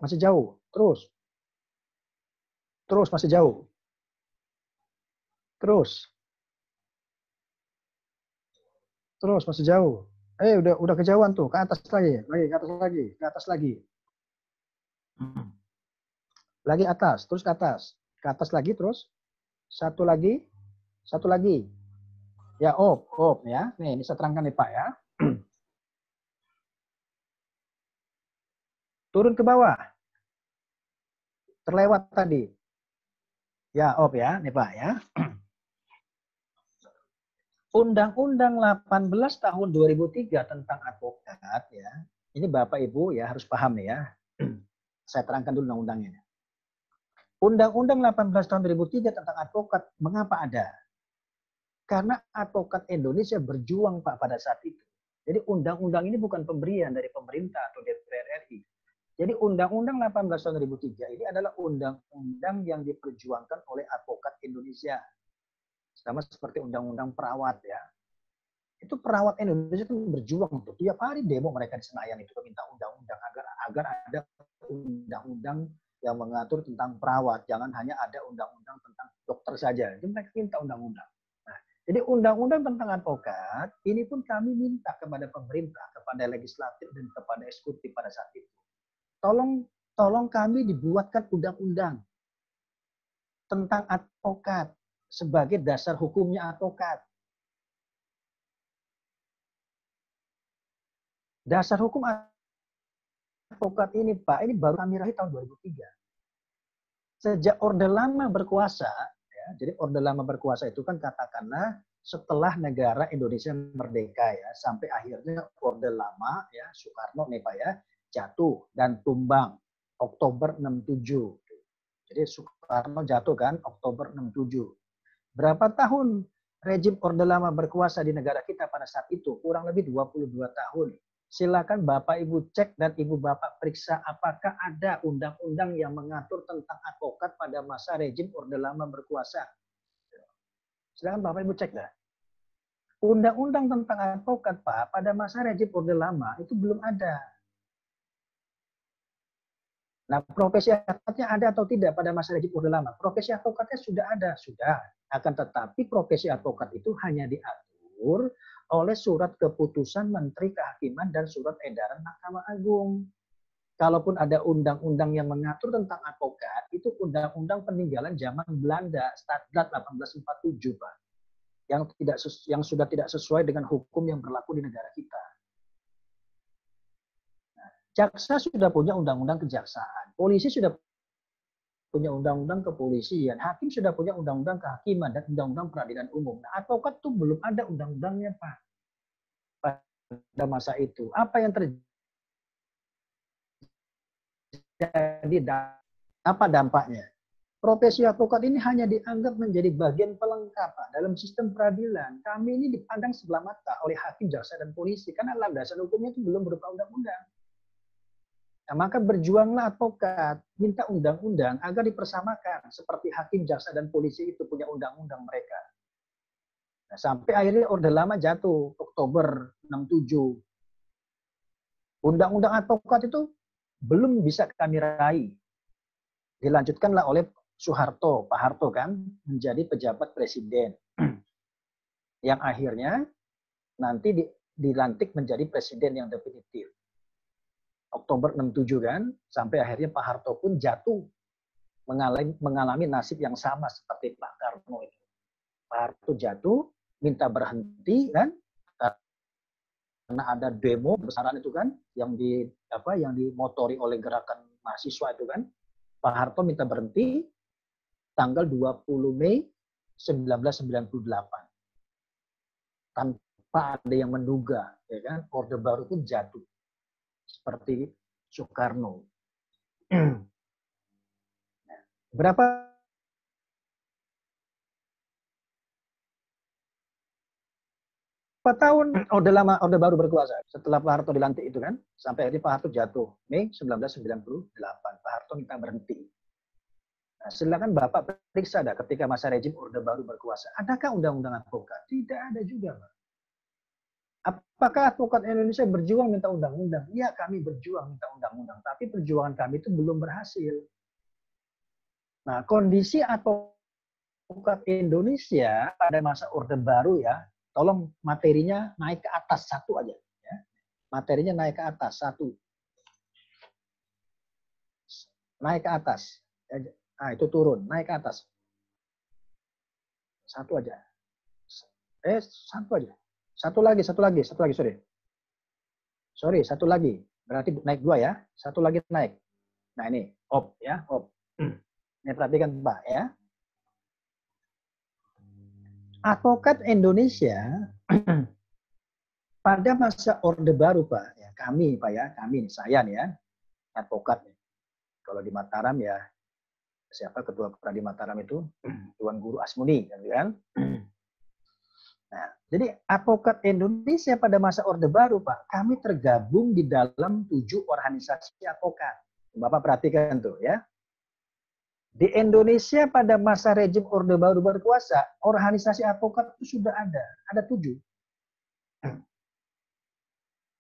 Speaker 1: Masih jauh. Terus masih jauh. Terus masih jauh. Udah kejauhan tuh, ke atas lagi. Lagi atas, terus ke atas. Ke atas lagi terus. Satu lagi. Ya, op ya. Nih, ini saya terangkan nih, Pak ya. Turun ke bawah. Terlewat tadi. Ya, op ya, nih Pak ya. Undang-Undang 18 tahun 2003 tentang advokat ya. Ini Bapak Ibu ya harus paham nih ya. Saya terangkan dulu undang-undangnya. Undang-Undang 18 tahun 2003 tentang advokat mengapa ada? Karena advokat Indonesia berjuang, Pak, pada saat itu. Jadi undang-undang ini bukan pemberian dari pemerintah atau DPR RI. Jadi Undang-Undang 18 tahun 2003 ini adalah undang-undang yang diperjuangkan oleh advokat Indonesia. Sama seperti Undang-Undang perawat ya. Itu perawat Indonesia itu berjuang tuh. Tiap hari demo mereka di Senayan itu minta undang-undang agar ada undang-undang yang mengatur tentang perawat. Jangan hanya ada undang-undang tentang dokter saja. Jadi mereka minta undang-undang. Nah, jadi undang-undang tentang advokat ini pun kami minta kepada pemerintah, kepada legislatif dan kepada eksekutif pada saat itu. Tolong kami dibuatkan undang-undang tentang advokat sebagai dasar hukumnya advokat. Dasar hukum advokat ini, Pak, ini baru kami raih tahun 2003. Sejak Orde Lama berkuasa, ya, jadi Orde Lama berkuasa itu kan katakanlah setelah negara Indonesia merdeka ya, sampai akhirnya Orde Lama ya, Soekarno nih Pak ya, jatuh dan tumbang Oktober 67. Jadi Soekarno jatuh kan Oktober 67. Berapa tahun rejim Orde Lama berkuasa di negara kita pada saat itu? Kurang lebih 22 tahun. Silakan Bapak Ibu cek dan Ibu Bapak periksa apakah ada undang-undang yang mengatur tentang advokat pada masa rejim Orde Lama berkuasa. Silakan Bapak Ibu cek dah. Undang-undang tentang advokat, Pak, pada masa rejim Orde Lama itu belum ada. Nah, profesi advokatnya ada atau tidak pada masa rejim Orde Lama? Profesi advokatnya sudah ada, sudah. Akan tetapi profesi advokat itu hanya diatur oleh surat keputusan Menteri Kehakiman dan surat edaran Mahkamah Agung. Kalaupun ada undang-undang yang mengatur tentang advokat, itu undang-undang peninggalan zaman Belanda, Stadgat 1847, Pak. Yang sudah tidak sesuai dengan hukum yang berlaku di negara kita. Nah, jaksa sudah punya undang-undang kejaksaan, polisi sudah punya undang-undang kepolisian, hakim sudah punya undang-undang kehakiman dan undang-undang peradilan umum. Nah, advokat tuh belum ada undang-undangnya, Pak. Pada masa itu, apa yang terjadi? Apa dampaknya? Profesi advokat ini hanya dianggap menjadi bagian pelengkap dalam sistem peradilan. Kami ini dipandang sebelah mata oleh hakim, jaksa, dan polisi karena landasan hukumnya itu belum berupa undang-undang. Nah, maka berjuanglah advokat, minta undang-undang agar dipersamakan seperti hakim, jaksa, dan polisi itu punya undang-undang mereka. Nah, sampai akhirnya Orde Lama jatuh Oktober 67. Undang-undang advokat itu belum bisa kami raih. Dilanjutkanlah oleh Soeharto, Pak Harto kan, menjadi pejabat presiden. Yang akhirnya nanti dilantik menjadi presiden yang definitif. Oktober 67 kan, sampai akhirnya Pak Harto pun jatuh, mengalami nasib yang sama seperti Pak Karno itu. Pak Harto jatuh, minta berhenti kan, karena ada demo besaran itu kan, yang dimotori oleh gerakan mahasiswa itu kan. Pak Harto minta berhenti tanggal 20 Mei 1998. Tanpa ada yang menduga, ya kan, Orde Baru pun jatuh seperti Soekarno. Berapa tahun Orde Baru berkuasa setelah Pak Harto dilantik itu kan, sampai akhirnya Pak Harto jatuh Mei 1998. Pak Harto minta berhenti. Nah, silakan Bapak periksa dah ketika masa rejim Orde Baru berkuasa. Adakah undang-undang advokat? Tidak ada juga, Pak. Apakah advokat Indonesia berjuang minta undang-undang? Iya, kami berjuang minta undang-undang, tapi perjuangan kami itu belum berhasil. Nah, kondisi advokat Indonesia pada masa Orde Baru ya, tolong materinya naik ke atas satu aja. Ya. Materinya naik ke atas satu. Naik ke atas. Nah, itu turun, naik ke atas. Satu aja. Satu aja. Satu lagi, sorry. Sorry, satu lagi. Berarti naik dua ya. Satu lagi naik. Nah ini, op ya, op. Ini perhatikan Pak ya. Advokat Indonesia pada masa Orde Baru Pak, ya kami Pak ya, saya nih ya, advokat. Kalau di Mataram ya, siapa ketua peradi Mataram itu? Tuan Guru Asmuni, kan? Nah, jadi advokat Indonesia pada masa Orde Baru, Pak, kami tergabung di dalam 7 organisasi advokat. Bapak perhatikan tuh ya. Di Indonesia pada masa rejim Orde Baru berkuasa, organisasi advokat itu sudah ada 7.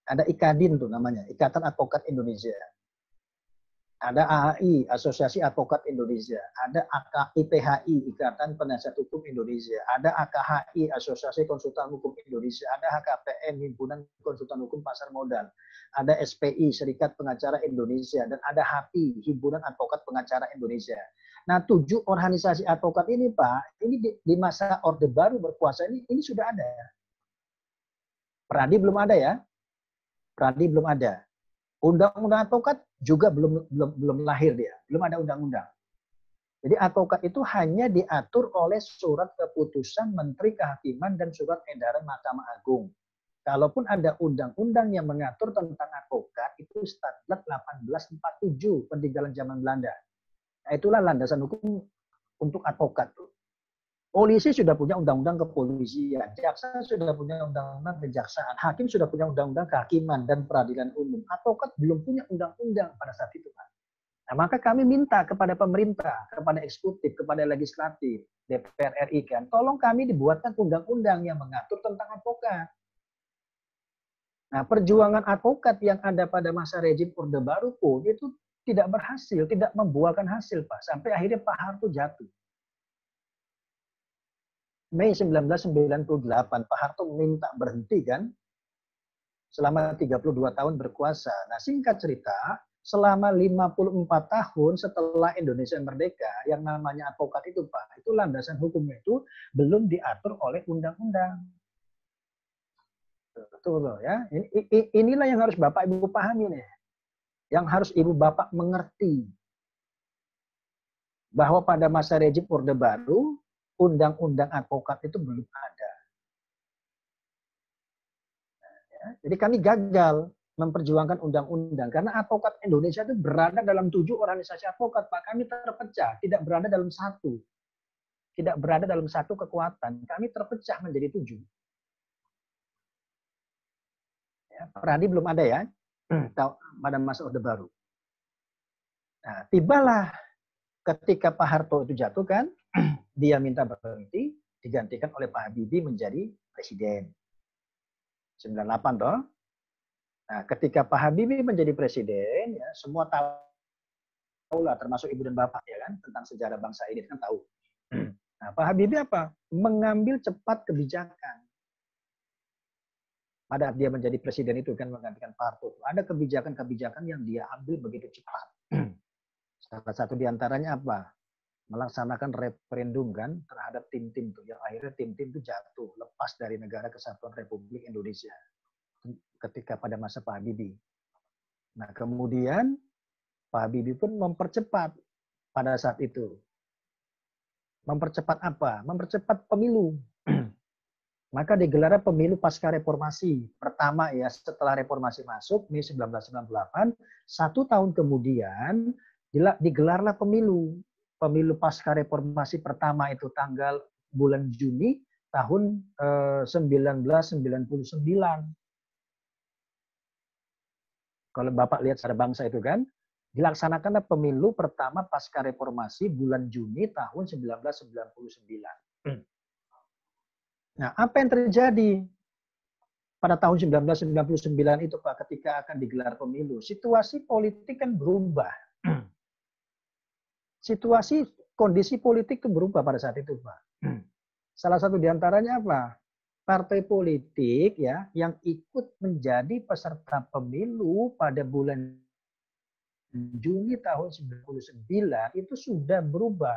Speaker 1: Ada IKADIN tuh namanya, Ikatan Advokat Indonesia. Ada AHI, Asosiasi Advokat Indonesia. Ada IPHI, Ikatan Penasihat Hukum Indonesia. Ada AKHI, Asosiasi Konsultan Hukum Indonesia. Ada HKPM, Himpunan Konsultan Hukum Pasar Modal. Ada SPI, Serikat Pengacara Indonesia. Dan ada HAPI, Himpunan Advokat Pengacara Indonesia. Nah, 7 organisasi advokat ini, Pak, ini di masa Orde Baru berkuasa ini sudah ada. Peradi belum ada ya. Peradi belum ada. Undang-undang advokat juga belum lahir dia, belum ada undang-undang. Jadi advokat itu hanya diatur oleh surat keputusan Menteri Kehakiman dan surat edaran Mahkamah Agung. Kalaupun ada undang-undang yang mengatur tentang advokat itu Stadgat 1847 peninggalan zaman Belanda. Nah, itulah landasan hukum untuk advokat. Polisi sudah punya undang-undang kepolisian, jaksa sudah punya undang-undang kejaksaan, hakim sudah punya undang-undang kehakiman dan peradilan umum. Advokat belum punya undang-undang pada saat itu, Pak. Nah, maka kami minta kepada pemerintah, kepada eksekutif, kepada legislatif, DPR RI kan, tolong kami dibuatkan undang-undang yang mengatur tentang advokat. Nah, perjuangan advokat yang ada pada masa rejim Orde Baru pun itu tidak berhasil, tidak membuahkan hasil, Pak. Sampai akhirnya Pak Harto jatuh. Mei 1998, Pak Harto minta berhenti kan, selama 32 tahun berkuasa. Nah, singkat cerita, selama 54 tahun setelah Indonesia merdeka, yang namanya advokat itu, Pak, itu landasan hukumnya itu belum diatur oleh undang-undang. Betul ya. Inilah yang harus Bapak Ibu pahami nih. Yang harus Ibu Bapak mengerti. Bahwa pada masa rejim Orde Baru, undang-undang advokat itu belum ada. Ya, jadi kami gagal memperjuangkan undang-undang. Karena advokat Indonesia itu berada dalam 7 organisasi advokat. Pak, kami terpecah. Tidak berada dalam satu. Tidak berada dalam satu kekuatan. Kami terpecah menjadi 7. Ya, Pradi belum ada ya. Pada masa Orde Baru. Nah, tibalah ketika Pak Harto itu jatuh kan, dia minta berhenti, digantikan oleh Pak Habibie menjadi presiden. 98 toh. Nah, ketika Pak Habibie menjadi presiden, ya semua tahu lah, termasuk ibu dan bapak ya kan, tentang sejarah bangsa ini kan tahu. Nah, Pak Habibie apa? Mengambil cepat kebijakan. Pada dia menjadi presiden itu kan menggantikan Pak Harto. Ada kebijakan-kebijakan yang dia ambil begitu cepat. Salah satu diantaranya apa? Melaksanakan referendum kan terhadap tim-tim tuh, yang akhirnya tim-tim itu jatuh lepas dari Negara Kesatuan Republik Indonesia ketika pada masa Pak Habibie. Nah, kemudian Pak Habibie pun mempercepat pada saat itu. Mempercepat apa? Mempercepat pemilu. Maka digelar pemilu pasca reformasi. Pertama ya, setelah reformasi masuk, Mei 1998, 1 tahun kemudian digelarlah pemilu. Pemilu pasca reformasi pertama itu tanggal bulan Juni tahun 1999. Kalau Bapak lihat secara bangsa itu kan, dilaksanakanlah pemilu pertama pasca reformasi bulan Juni tahun 1999. Nah, apa yang terjadi pada tahun 1999 itu Pak, ketika akan digelar pemilu? Situasi politik kan berubah. Situasi, kondisi politik itu berubah pada saat itu Pak. Salah satu diantaranya apa? Partai politik ya yang ikut menjadi peserta pemilu pada bulan Juni tahun 1999 itu sudah berubah.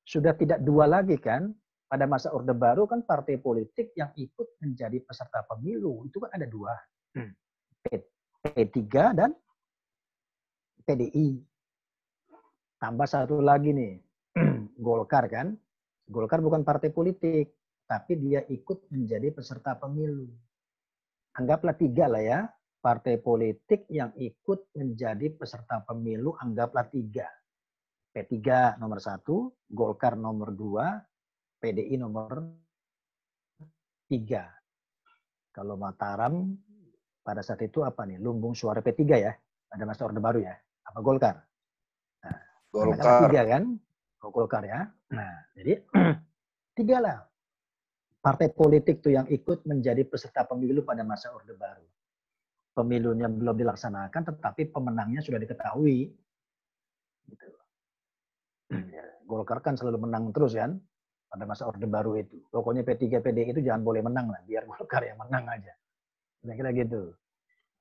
Speaker 1: Sudah tidak 2 lagi kan? Pada masa Orde Baru kan partai politik yang ikut menjadi peserta pemilu itu kan ada 2. P3 dan PDI. Tambah satu lagi nih, Golkar kan. Golkar bukan partai politik, tapi dia ikut menjadi peserta pemilu. Anggaplah 3 lah ya, partai politik yang ikut menjadi peserta pemilu, anggaplah 3. P3 nomor 1, Golkar nomor 2, PDI nomor 3. Kalau Mataram pada saat itu apa nih? Lumbung suara P3 ya, pada masa Orde Baru ya. Apa Golkar? Nah,
Speaker 2: Golkar.
Speaker 1: 3 kan? Golkar ya. Nah, jadi 3 lah. Partai politik tuh yang ikut menjadi peserta pemilu pada masa Orde Baru. Pemilunya belum dilaksanakan, tetapi pemenangnya sudah diketahui. Gitu. Golkar kan selalu menang terus kan? Pada masa Orde Baru itu. Pokoknya P3, PDI itu jangan boleh menang lah. Biar Golkar yang menang aja. Kira-kira gitu.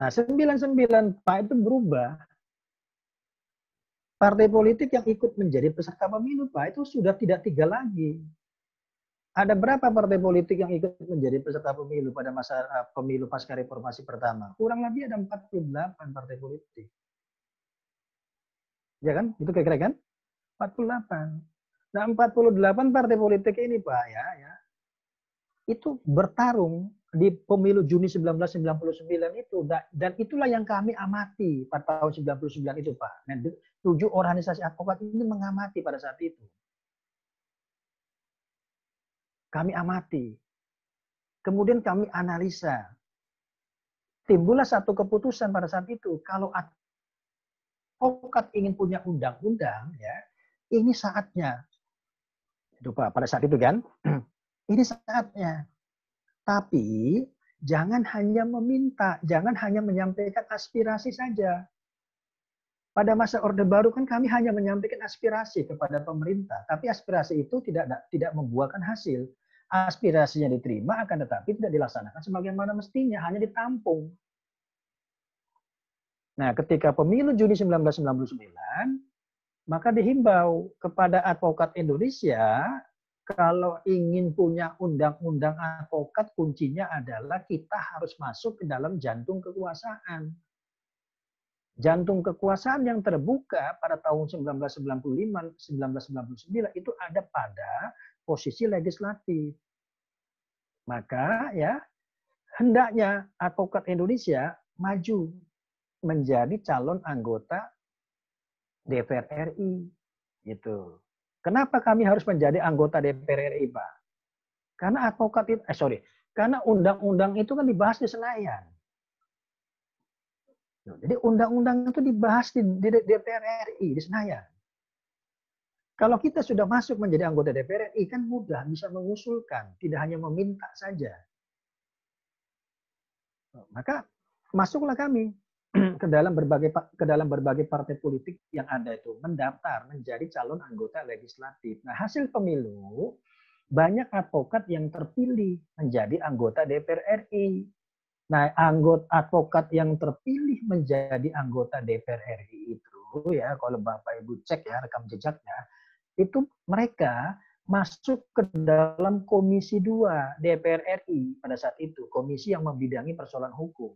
Speaker 1: Nah, 99 Pak itu berubah. Partai politik yang ikut menjadi peserta pemilu Pak itu sudah tidak 3 lagi. Ada berapa partai politik yang ikut menjadi peserta pemilu pada masa pemilu pasca reformasi pertama? Kurang lebih ada 48 partai politik. Ya kan? Itu kira-kira kan? 48. Nah, 48 partai politik ini Pak ya, itu bertarung di pemilu Juni 1999 itu, dan itulah yang kami amati pada tahun 99 itu Pak. Nah, 7 organisasi advokat ini mengamati pada saat itu. Kami amati. Kemudian kami analisa. Timbullah satu keputusan pada saat itu, kalau advokat advokat ingin punya undang-undang, ya, ini saatnya. Itu Pak, pada saat itu kan, ini saatnya. Tapi jangan hanya meminta, jangan hanya menyampaikan aspirasi saja. Pada masa Orde Baru kan kami hanya menyampaikan aspirasi kepada pemerintah, tapi aspirasi itu tidak membuahkan hasil. Aspirasinya diterima, akan tetapi tidak dilaksanakan sebagaimana mestinya, hanya ditampung. Nah, ketika pemilu Juni 1999, maka dihimbau kepada advokat Indonesia, kalau ingin punya undang-undang advokat, kuncinya adalah kita harus masuk ke dalam jantung kekuasaan. Jantung kekuasaan yang terbuka pada tahun 1995-1999 itu ada pada posisi legislatif. Maka ya hendaknya advokat Indonesia maju menjadi calon anggota DPR RI. Gitu. Kenapa kami harus menjadi anggota DPR RI, Pak? Karena karena undang-undang itu kan dibahas di Senayan. Jadi undang-undang itu dibahas di DPR RI, di Senayan. Kalau kita sudah masuk menjadi anggota DPR RI kan mudah bisa mengusulkan, tidak hanya meminta saja. Maka masuklah kami ke dalam berbagai partai politik yang ada itu, mendaftar menjadi calon anggota legislatif. Nah, hasil pemilu banyak advokat yang terpilih menjadi anggota DPR RI. Nah, anggota advokat yang terpilih menjadi anggota DPR RI itu, ya, kalau Bapak Ibu cek ya rekam jejaknya, itu mereka masuk ke dalam Komisi 2 DPR RI pada saat itu, komisi yang membidangi persoalan hukum.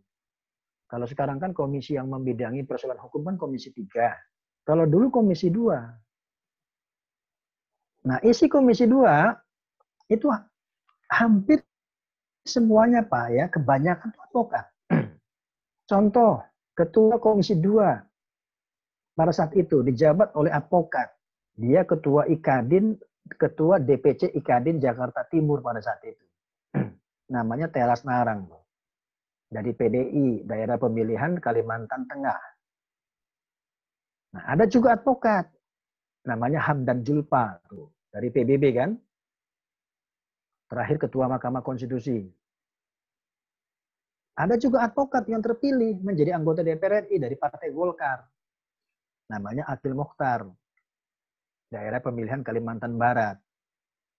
Speaker 1: Kalau sekarang kan komisi yang membidangi persoalan hukum kan Komisi 3. Kalau dulu Komisi 2. Nah, isi Komisi 2 itu hampir semuanya Pak ya, kebanyakan advokat. Contoh, Ketua Komisi 2 pada saat itu dijabat oleh advokat. Dia Ketua IKADIN, Ketua DPC IKADIN Jakarta Timur pada saat itu. Namanya Teras Narang. Dari PDI, Daerah Pemilihan Kalimantan Tengah. Nah, ada juga advokat. Namanya Hamdan Julpa. Tuh, dari PBB kan. Terakhir Ketua Mahkamah Konstitusi. Ada juga advokat yang terpilih menjadi anggota DPR RI dari Partai Golkar. Namanya Akil Mokhtar. Daerah Pemilihan Kalimantan Barat.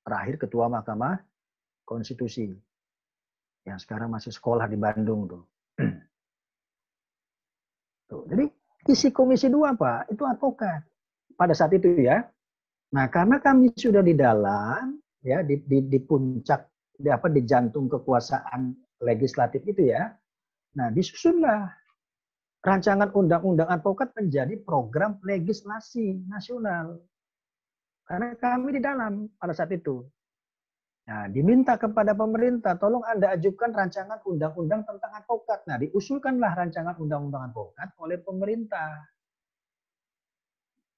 Speaker 1: Terakhir Ketua Mahkamah Konstitusi. Yang sekarang masih sekolah di Bandung. Tuh. Tuh. Jadi isi Komisi 2 Pak, itu advokat. Pada saat itu ya. Nah, karena kami sudah di dalam, ya di puncak, di jantung kekuasaan legislatif itu ya. Nah, disusunlah rancangan undang-undang advokat menjadi program legislasi nasional. Karena kami di dalam pada saat itu. Nah, diminta kepada pemerintah, tolong Anda ajukan rancangan undang-undang tentang advokat. Nah, diusulkanlah rancangan undang-undang advokat oleh pemerintah.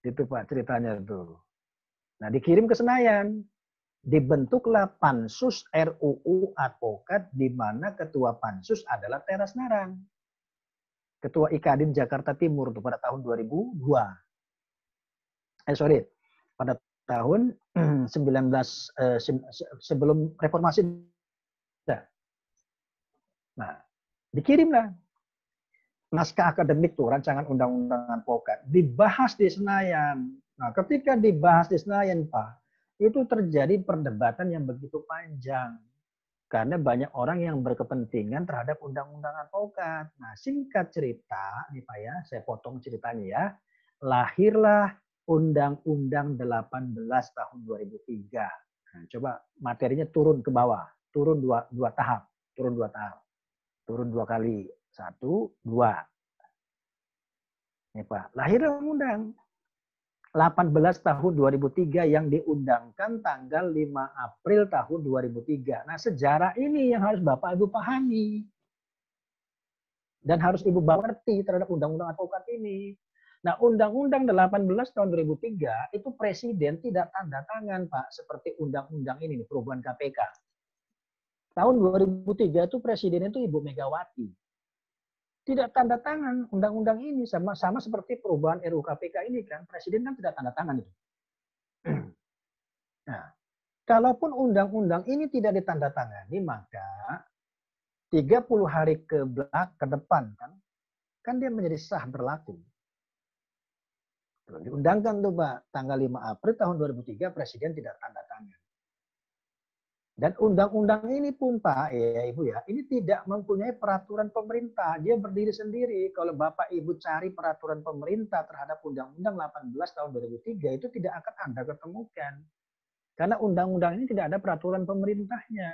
Speaker 1: Itu Pak ceritanya tuh. Nah, dikirim ke Senayan. Dibentuklah Pansus RUU Advokat di mana ketua Pansus adalah Teras Narang. Ketua IKADIN Jakarta Timur itu pada tahun 2002. Pada tahun 19 sebelum reformasi. Nah, dikirimlah naskah akademik tuh rancangan undang-undang advokat dibahas di Senayan. Nah, ketika dibahas di Senayan, Pak, itu terjadi perdebatan yang begitu panjang. Karena banyak orang yang berkepentingan terhadap undang-undang advokat. Nah, singkat cerita, nih Pak ya, saya potong ceritanya ya. Lahirlah Undang-Undang 18 tahun 2003. Nah, coba materinya turun ke bawah. Turun dua tahap. Turun dua kali. 1, 2. Nih Pak, lahirlah undang 18 tahun 2003 yang diundangkan tanggal 5 April tahun 2003. Nah, sejarah ini yang harus Bapak Ibu pahami. Dan harus Ibu mengerti terhadap undang-undang advokat ini. Nah, Undang-Undang 18 tahun 2003 itu Presiden tidak tanda tangan, Pak, seperti undang-undang ini, perubahan KPK. Tahun 2003 itu Presiden itu Ibu Megawati. tidak tanda tangan undang-undang ini, sama seperti perubahan RUU KPK ini kan, presiden kan tidak tanda tangan itu. Nah, kalaupun undang-undang ini tidak ditandatangani, maka 30 hari ke depan kan dia menjadi sah berlaku. Diundangkan tuh Pak, tanggal 5 April tahun 2003 presiden tidak tanda tangan. Dan undang-undang ini pun Pak, ya Ibu ya, ini tidak mempunyai peraturan pemerintah. Dia berdiri sendiri. Kalau Bapak Ibu cari peraturan pemerintah terhadap Undang-Undang 18 tahun 2003 itu tidak akan Anda ketemukan. Karena undang-undang ini tidak ada peraturan pemerintahnya.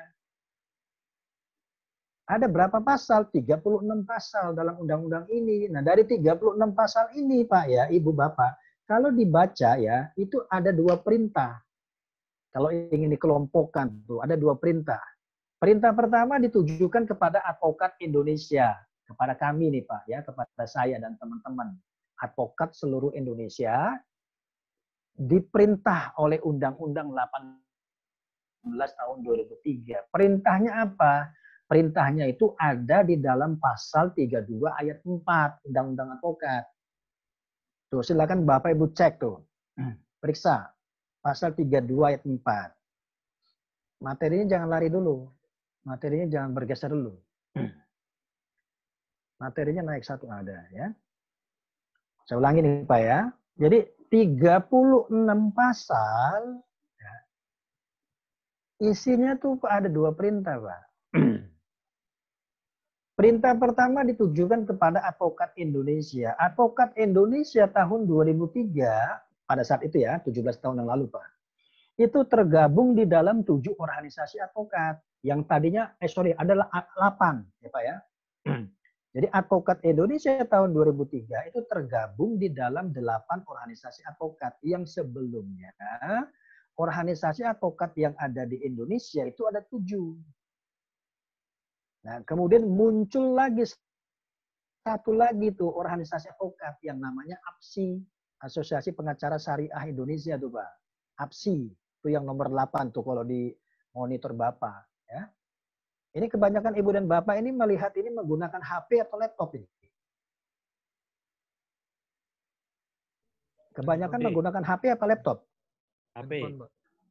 Speaker 1: Ada berapa pasal? 36 pasal dalam undang-undang ini. Nah, dari 36 pasal ini Pak ya, Ibu Bapak, kalau dibaca ya, itu ada 2 perintah. Kalau ingin dikelompokkan tuh ada 2 perintah. Perintah pertama ditujukan kepada advokat Indonesia, kepada kami nih Pak ya, kepada saya dan teman-teman advokat seluruh Indonesia, diperintah oleh Undang-Undang 18 tahun 2003. Perintahnya apa? Perintahnya itu ada di dalam pasal 32 ayat 4 Undang-Undang Advokat. Tuh silakan Bapak Ibu cek tuh. Periksa. Pasal 32 ayat 4. Materinya jangan lari dulu. Materinya jangan bergeser dulu. Materinya naik satu ada ya. Saya ulangi nih Pak ya. Jadi 36 pasal ya, isinya tuh ada 2 perintah Pak. Perintah pertama ditujukan kepada advokat Indonesia. Advokat Indonesia tahun 2003 pada saat itu ya, 17 tahun yang lalu Pak. Itu tergabung di dalam 7 organisasi advokat. Yang tadinya, adalah 8 ya Pak ya. Jadi advokat Indonesia tahun 2003 itu tergabung di dalam 8 organisasi advokat. Yang sebelumnya organisasi advokat yang ada di Indonesia itu ada 7. Nah kemudian muncul lagi satu lagi tuh organisasi advokat yang namanya APSI. Asosiasi Pengacara Syariah Indonesia tuh Pak. APSI. Itu yang nomor 8 tuh kalau di monitor Bapak. Ya. Ini kebanyakan Ibu dan Bapak ini melihat ini menggunakan HP atau laptop ini. Kebanyakan menggunakan HP atau laptop?
Speaker 4: HP.
Speaker 1: ya?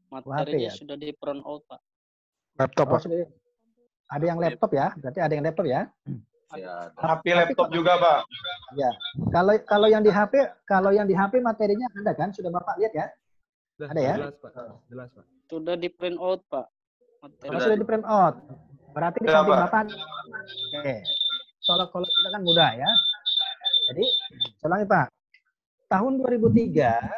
Speaker 4: Materinya sudah di print out Pak.
Speaker 2: Laptop Pak.
Speaker 1: Ada yang laptop ya? Berarti ada yang laptop ya?
Speaker 5: Ya, HP laptop juga Pak.
Speaker 1: Ya. Kalau yang di HP materinya ada kan? Sudah Bapak lihat ya? Ada ya?
Speaker 4: Jelas Pak. Jelas Pak. Sudah di print out Pak.
Speaker 1: Sudah di print out. Berarti di samping Bapak. Oke. Kalau kita kan mudah ya. Jadi, ulangi Pak. Tahun 2003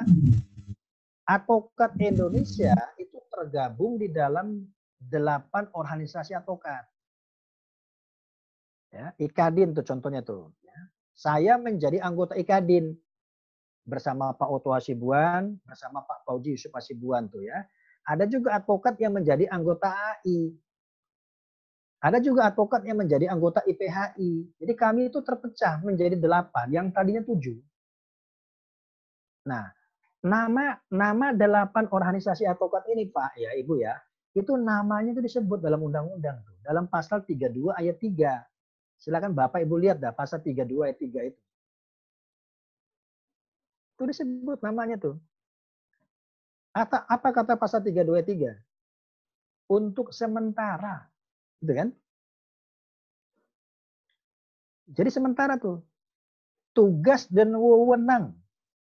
Speaker 1: advokat Indonesia itu tergabung di dalam 8 organisasi advokat. Ya, IKADIN tuh contohnya tuh. Ya. Saya menjadi anggota IKADIN bersama Pak Oto Hasibuan, bersama Pak Fauji Yusuf Hasibuan tuh ya. Ada juga advokat yang menjadi anggota AI. Ada juga advokat yang menjadi anggota IPHI. Jadi kami itu terpecah menjadi 8, yang tadinya 7. Nah, nama 8 organisasi advokat ini Pak ya Ibu ya, itu namanya itu disebut dalam undang-undang tuh, dalam pasal 32 ayat 3. Silakan Bapak Ibu lihat dah pasal 32 ayat 3 itu. Itu disebut namanya tuh. Apa kata pasal 32 ayat 3? Untuk sementara. Gitu kan? Jadi sementara tuh. Tugas dan wewenang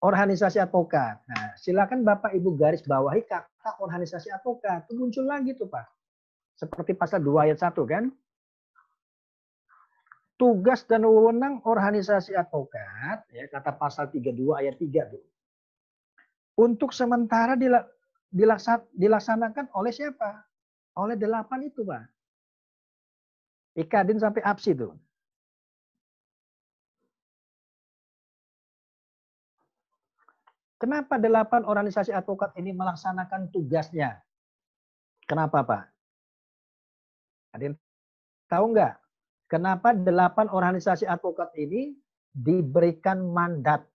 Speaker 1: organisasi advokat. Nah, silakan Bapak Ibu garis bawahi kata organisasi advokat. Itu muncul lagi tuh Pak. Seperti pasal 2 ayat 1 kan? Tugas dan wewenang organisasi advokat, ya, kata pasal 32 ayat 3 tuh. Untuk sementara dilaksanakan oleh siapa? Oleh 8 itu Pak. IKADIN sampai APSI itu. Kenapa 8 organisasi advokat ini melaksanakan tugasnya? Kenapa Pak? Ada yang tahu nggak? Kenapa 8 organisasi advokat ini diberikan mandat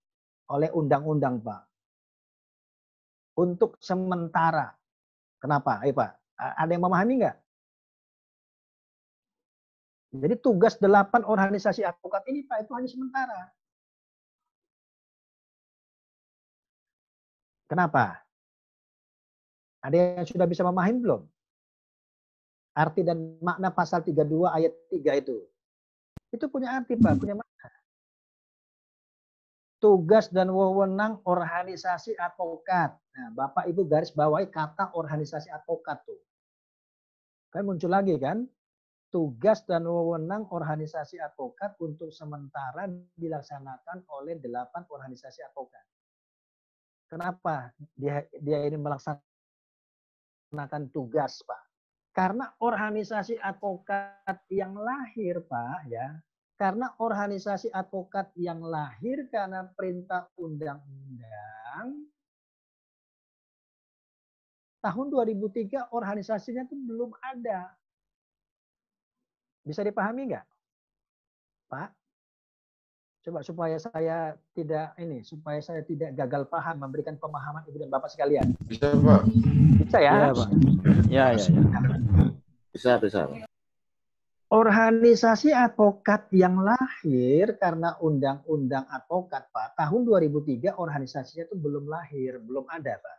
Speaker 1: oleh undang-undang Pak? Untuk sementara. Kenapa? Ayo Pak, ada yang memahami nggak? Jadi tugas 8 organisasi advokat ini Pak itu hanya sementara. Kenapa? Ada yang sudah bisa memahami belum? Arti dan makna pasal 32 ayat 3 itu. Itu punya arti Pak, punya makna. Tugas dan wewenang organisasi advokat. Nah, Bapak Ibu garis bawahi kata organisasi advokat tuh. Kan muncul lagi kan? Tugas dan wewenang organisasi advokat untuk sementara dilaksanakan oleh 8 organisasi advokat. Kenapa dia ini melaksanakan tugas, Pak? Karena organisasi advokat yang lahir, Pak, ya. Karena organisasi advokat yang lahir karena perintah undang-undang tahun 2003 organisasinya itu belum ada. Bisa dipahami nggak, Pak? Coba supaya saya tidak gagal paham memberikan pemahaman Ibu dan Bapak sekalian.
Speaker 3: Bisa, Pak.
Speaker 1: Bisa ya?
Speaker 4: Iya, Pak. Ya.
Speaker 3: Bisa.
Speaker 1: Organisasi advokat yang lahir karena undang-undang advokat, Pak, tahun 2003 organisasinya itu belum lahir, belum ada, Pak.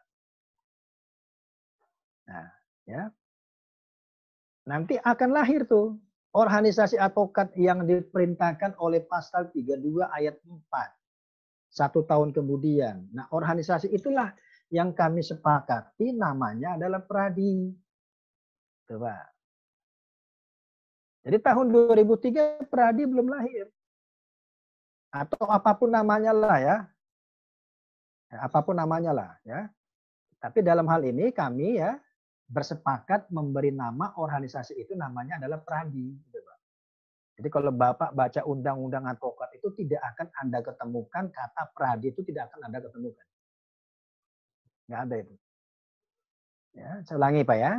Speaker 1: Nah, ya. Nanti akan lahir tuh organisasi advokat yang diperintahkan oleh pasal 32 ayat 4. 1 tahun kemudian. Nah, organisasi itulah yang kami sepakati namanya adalah Pradi. Coba. Jadi tahun 2003 Pradi belum lahir. Atau apapun namanya lah ya. Apapun namanya lah ya. Tapi dalam hal ini kami ya bersepakat memberi nama organisasi itu namanya adalah Pradi. Jadi kalau Bapak baca undang-undang advokat itu tidak akan Anda ketemukan kata Pradi itu tidak akan Anda ketemukan. Nggak ada itu. Ya, saya ulangi Pak ya.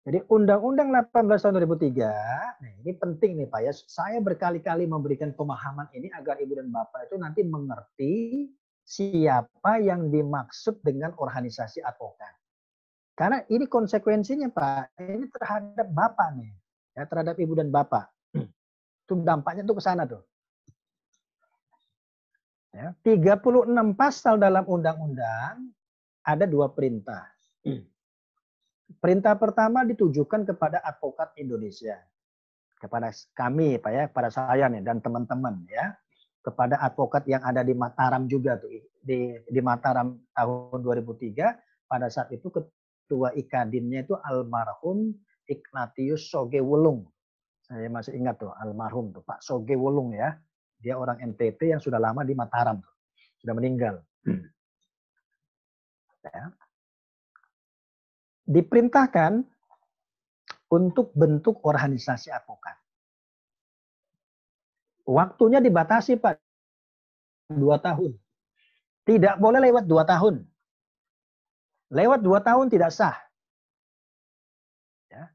Speaker 1: Jadi Undang-Undang 18 tahun 2003, nah ini penting nih Pak ya. Saya berkali-kali memberikan pemahaman ini agar Ibu dan Bapak itu nanti mengerti siapa yang dimaksud dengan organisasi advokat. Karena ini konsekuensinya Pak, ini terhadap Bapak nih, ya terhadap Ibu dan Bapak. Itu dampaknya tuh ke sana tuh. Ya, 36 pasal dalam undang-undang ada 2 perintah. Perintah pertama ditujukan kepada advokat Indonesia. Kepada kami Pak ya, pada saya nih dan teman-teman ya. Kepada advokat yang ada di Mataram juga tuh. Di Mataram tahun 2003 pada saat itu ketua Ikadinnya itu almarhum Ignatius Sogewulung. Saya masih ingat tuh almarhum tuh Pak Sogewulung ya. Dia orang NTT yang sudah lama di Mataram tuh. Sudah meninggal. Ya. Diperintahkan untuk bentuk organisasi advokat. Waktunya dibatasi Pak 2 tahun. Tidak boleh lewat 2 tahun. Lewat 2 tahun tidak sah. Ya.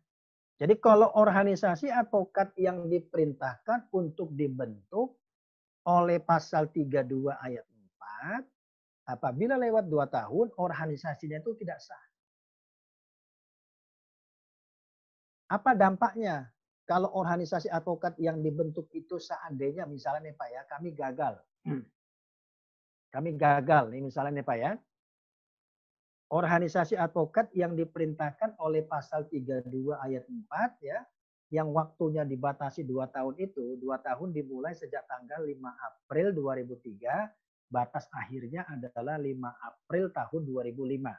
Speaker 1: Jadi kalau organisasi advokat yang diperintahkan untuk dibentuk oleh pasal 32 ayat 4, apabila lewat 2 tahun organisasinya itu tidak sah. Apa dampaknya kalau organisasi advokat yang dibentuk itu seandainya misalnya nih Pak ya, kami gagal. Kami gagal nih misalnya nih Pak ya. Organisasi advokat yang diperintahkan oleh pasal 32 ayat 4 ya, yang waktunya dibatasi 2 tahun itu, 2 tahun dimulai sejak tanggal 5 April 2003, batas akhirnya adalah 5 April tahun 2005.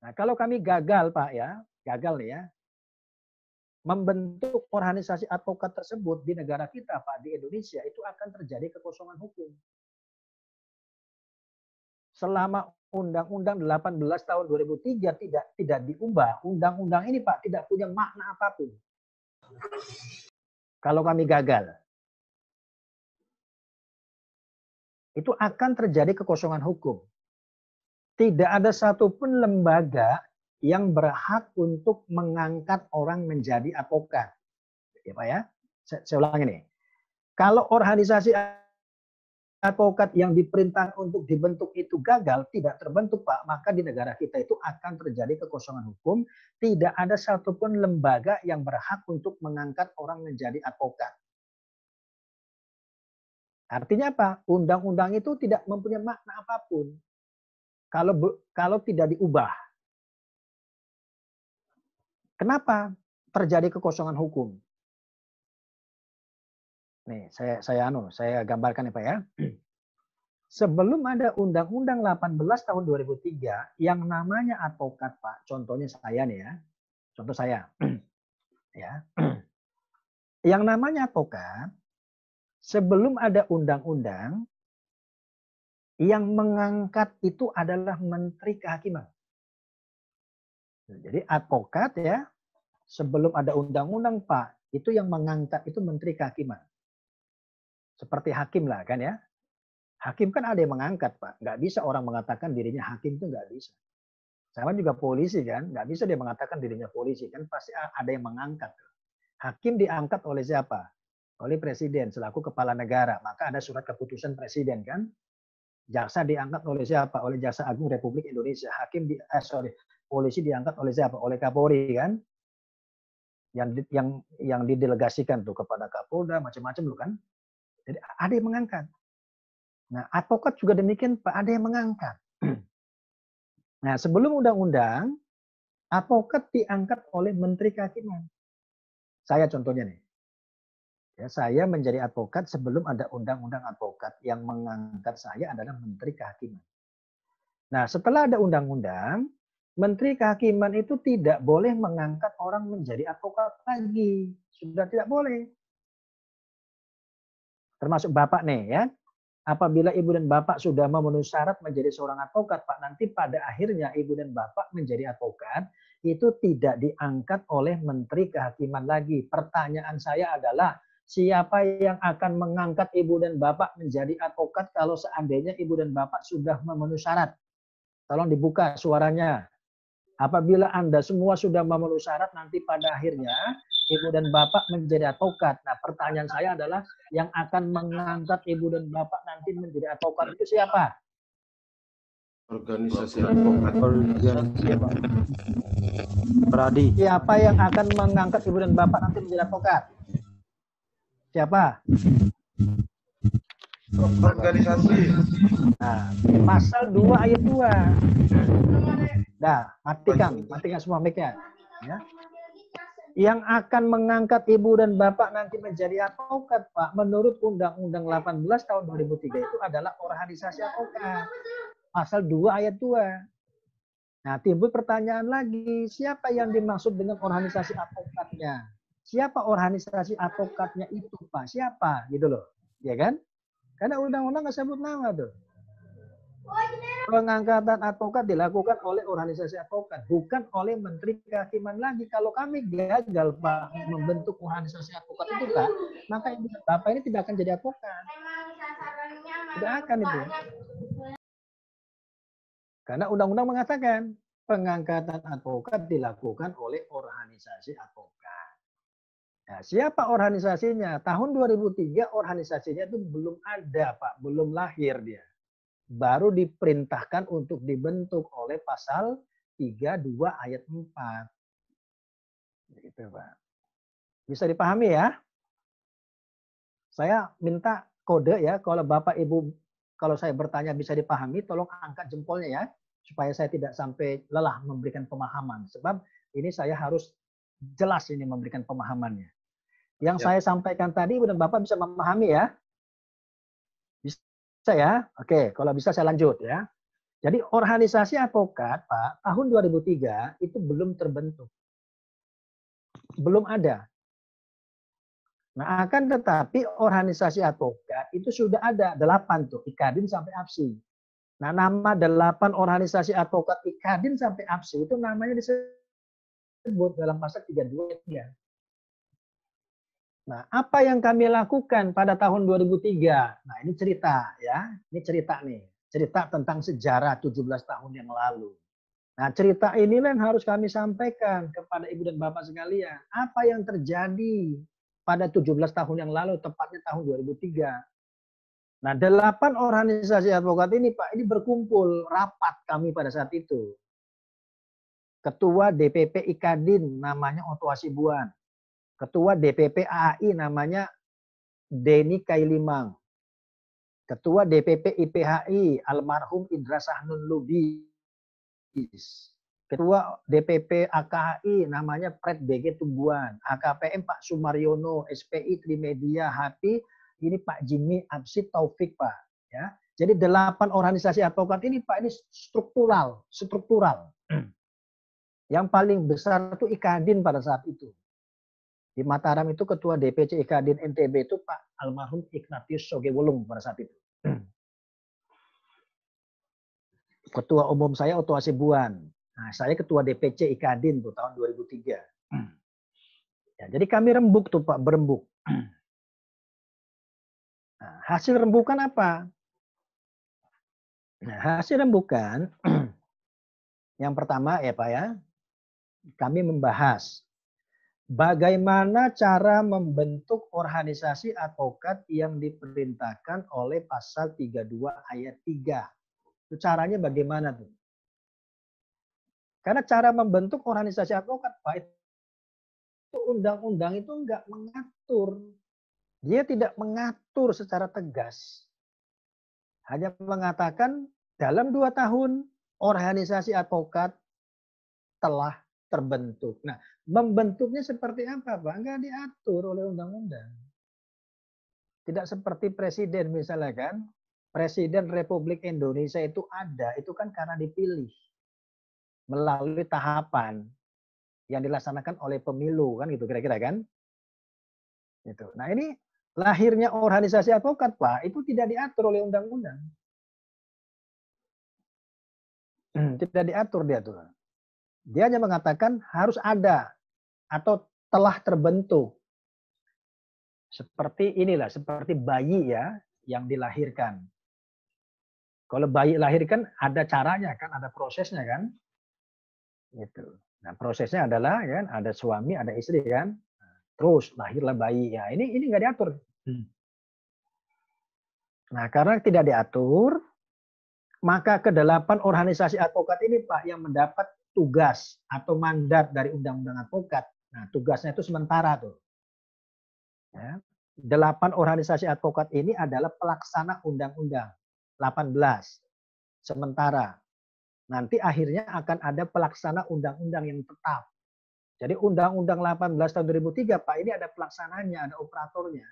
Speaker 1: Nah, kalau kami gagal Pak ya, gagal nih ya, membentuk organisasi advokat tersebut di negara kita Pak, di Indonesia, itu akan terjadi kekosongan hukum. Selama Undang-Undang 18 tahun 2003 tidak diubah, undang-undang ini Pak tidak punya makna apapun. Kalau kami gagal, itu akan terjadi kekosongan hukum. Tidak ada satupun lembaga yang berhak untuk mengangkat orang menjadi advokat. Ya Pak ya, saya ulangi nih. Kalau organisasi
Speaker 6: advokat yang diperintah untuk dibentuk itu gagal, tidak terbentuk Pak, maka di negara kita itu akan terjadi kekosongan hukum. Tidak ada satupun lembaga yang berhak untuk mengangkat orang menjadi advokat. Artinya apa? Undang-undang itu tidak mempunyai makna apapun kalau tidak diubah. Kenapa terjadi kekosongan hukum? Nih, saya gambarkan ya Pak ya. Sebelum ada Undang-Undang 18 tahun 2003 yang namanya advokat Pak, contohnya saya nih ya. Contoh saya. Ya. Yang namanya advokat sebelum ada undang-undang yang mengangkat itu adalah Menteri Kehakiman. Jadi advokat ya, sebelum ada undang-undang Pak, itu yang mengangkat itu Menteri Kehakiman. Seperti hakim lah kan ya. Hakim kan ada yang mengangkat Pak. Nggak bisa orang mengatakan dirinya hakim itu nggak bisa. Sama juga polisi kan, nggak bisa dia mengatakan dirinya polisi. Kan pasti ada yang mengangkat. Hakim diangkat oleh siapa? Oleh presiden selaku kepala negara. Maka ada surat keputusan presiden kan. Jaksa diangkat oleh siapa? Oleh Jaksa Agung Republik Indonesia. Polisi diangkat oleh siapa? Oleh Kapolri kan. Yang didelegasikan tuh kepada Kapolda macam-macam loh kan. Jadi ada yang mengangkat. Nah, advokat juga demikian Pak, ada yang mengangkat. Nah, sebelum undang-undang, advokat diangkat oleh Menteri Kehakiman. Saya contohnya nih. Ya, saya menjadi advokat sebelum ada undang-undang advokat. Yang mengangkat saya adalah Menteri Kehakiman. Nah, setelah ada undang-undang, Menteri Kehakiman itu tidak boleh mengangkat orang menjadi advokat lagi. Sudah tidak boleh. Termasuk Bapak nih ya. Apabila ibu dan bapak sudah memenuhi syarat menjadi seorang advokat, Pak, nanti pada akhirnya ibu dan bapak menjadi advokat, itu tidak diangkat oleh Menteri Kehakiman lagi. Pertanyaan saya adalah, siapa yang akan mengangkat ibu dan bapak menjadi advokat kalau seandainya ibu dan bapak sudah memenuhi syarat? Tolong dibuka suaranya. Apabila Anda semua sudah memenuhi syarat, nanti pada akhirnya ibu dan bapak menjadi advokat. Nah, pertanyaan saya adalah yang akan mengangkat ibu dan bapak nanti menjadi advokat itu siapa?
Speaker 3: Organisasi advokat.
Speaker 6: Berarti siapa yang akan mengangkat ibu dan bapak nanti menjadi advokat? Siapa?
Speaker 5: Organisasi.
Speaker 6: Nah, pasal 2 ayat 2. Dah, matikan semua mic-nya. Ya. Yang akan mengangkat ibu dan bapak nanti menjadi advokat, Pak, menurut Undang-Undang 18 tahun 2003 itu adalah organisasi advokat. Pasal 2 ayat 2. Nah, timbul pertanyaan lagi, siapa yang dimaksud dengan organisasi advokatnya? Siapa organisasi advokatnya itu, Pak? Siapa? Gitu loh. Ya kan? Karena undang-undang nggak sebut nama tuh. Pengangkatan advokat dilakukan oleh organisasi advokat, bukan oleh Menteri Kehakiman lagi. Kalau kami gagal Pak membentuk organisasi advokat itu Pak, maka Bapak ini tidak akan jadi advokat. Tidak akan itu. Karena undang-undang mengatakan pengangkatan advokat dilakukan oleh organisasi advokat. Nah, siapa organisasinya? Tahun 2003 organisasinya itu belum ada Pak, belum lahir dia. Baru diperintahkan untuk dibentuk oleh pasal 32 ayat 4. Gitu, Pak. Bisa dipahami ya? Saya minta kode ya, kalau Bapak Ibu, kalau saya bertanya bisa dipahami, tolong angkat jempolnya ya, supaya saya tidak sampai lelah memberikan pemahaman. Sebab ini saya harus jelas ini memberikan pemahamannya. Yang saya sampaikan tadi, Ibu dan Bapak bisa memahami ya? Bisa ya? Oke, kalau bisa saya lanjut ya. Jadi organisasi advokat, Pak, tahun 2003 itu belum terbentuk. Belum ada. Nah, akan tetapi organisasi advokat itu sudah ada 8 tuh, Ikadin sampai APSI. Nah, nama 8 organisasi advokat Ikadin sampai APSI itu namanya disebut dalam pasal 32 ya. Nah, apa yang kami lakukan pada tahun 2003? Nah, ini cerita ya. Ini cerita nih. Cerita tentang sejarah 17 tahun yang lalu. Nah, cerita inilah yang harus kami sampaikan kepada Ibu dan Bapak sekalian. Apa yang terjadi pada 17 tahun yang lalu, tepatnya tahun 2003. Nah, 8 organisasi advokat ini Pak, ini berkumpul rapat kami pada saat itu. Ketua DPP Ikadin namanya Oto Hasibuan. Ketua DPP AAI namanya Denny Kailimang. Ketua DPP IPHI almarhum Indra Sahnun Lubis. Ketua DPP AKHI namanya Pret BG Tumbuhan. AKPM Pak Sumaryono, SPI Trimedia HP ini Pak Jimmy Absid Taufik Pak. Ya, jadi 8 organisasi advokat ini Pak ini struktural. Yang paling besar itu Ikadin pada saat itu. Di Mataram itu ketua DPC Ikadin NTB itu Pak almarhum Ignatius Sogewolung pada saat itu. Ketua umum saya Oto Hasibuan. Nah, saya ketua DPC Ikadin tuh tahun 2003. Ya, jadi kami rembuk tuh Pak, berembuk. Nah, hasil rembukan apa? Nah, hasil rembukan yang pertama ya Pak ya, kami membahas bagaimana cara membentuk organisasi advokat yang diperintahkan oleh pasal 32 ayat 3. Itu caranya bagaimana tuh? Karena cara membentuk organisasi advokat, Pak, itu undang-undang itu enggak mengatur. Dia tidak mengatur secara tegas. Hanya mengatakan dalam 2 tahun organisasi advokat telah terbentuk. Nah, membentuknya seperti apa, Pak? Enggak diatur oleh undang-undang. Tidak seperti presiden misalnya kan. Presiden Republik Indonesia itu ada, itu kan karena dipilih melalui tahapan yang dilaksanakan oleh pemilu kan gitu kira-kira kan. Gitu. Nah, ini lahirnya organisasi advokat, Pak, itu tidak diatur oleh undang-undang. Tidak diatur dia tuh. Dia hanya mengatakan harus ada atau telah terbentuk. Seperti inilah, seperti bayi ya yang dilahirkan. Kalau bayi lahir kan ada caranya kan, ada prosesnya kan. Gitu. Nah, prosesnya adalah ya, ada suami, ada istri kan. Terus lahirlah bayi. Ya, ini nggak diatur. Nah, karena tidak diatur, maka ke-8 organisasi advokat ini Pak yang mendapat tugas atau mandat dari Undang-Undang Advokat. Nah, tugasnya itu sementara tuh. Ya. 8 organisasi advokat ini adalah pelaksana Undang-Undang 18. Sementara. Nanti akhirnya akan ada pelaksana undang-undang yang tetap. Jadi Undang-Undang 18 tahun 2003, Pak, ini ada pelaksananya, ada operatornya.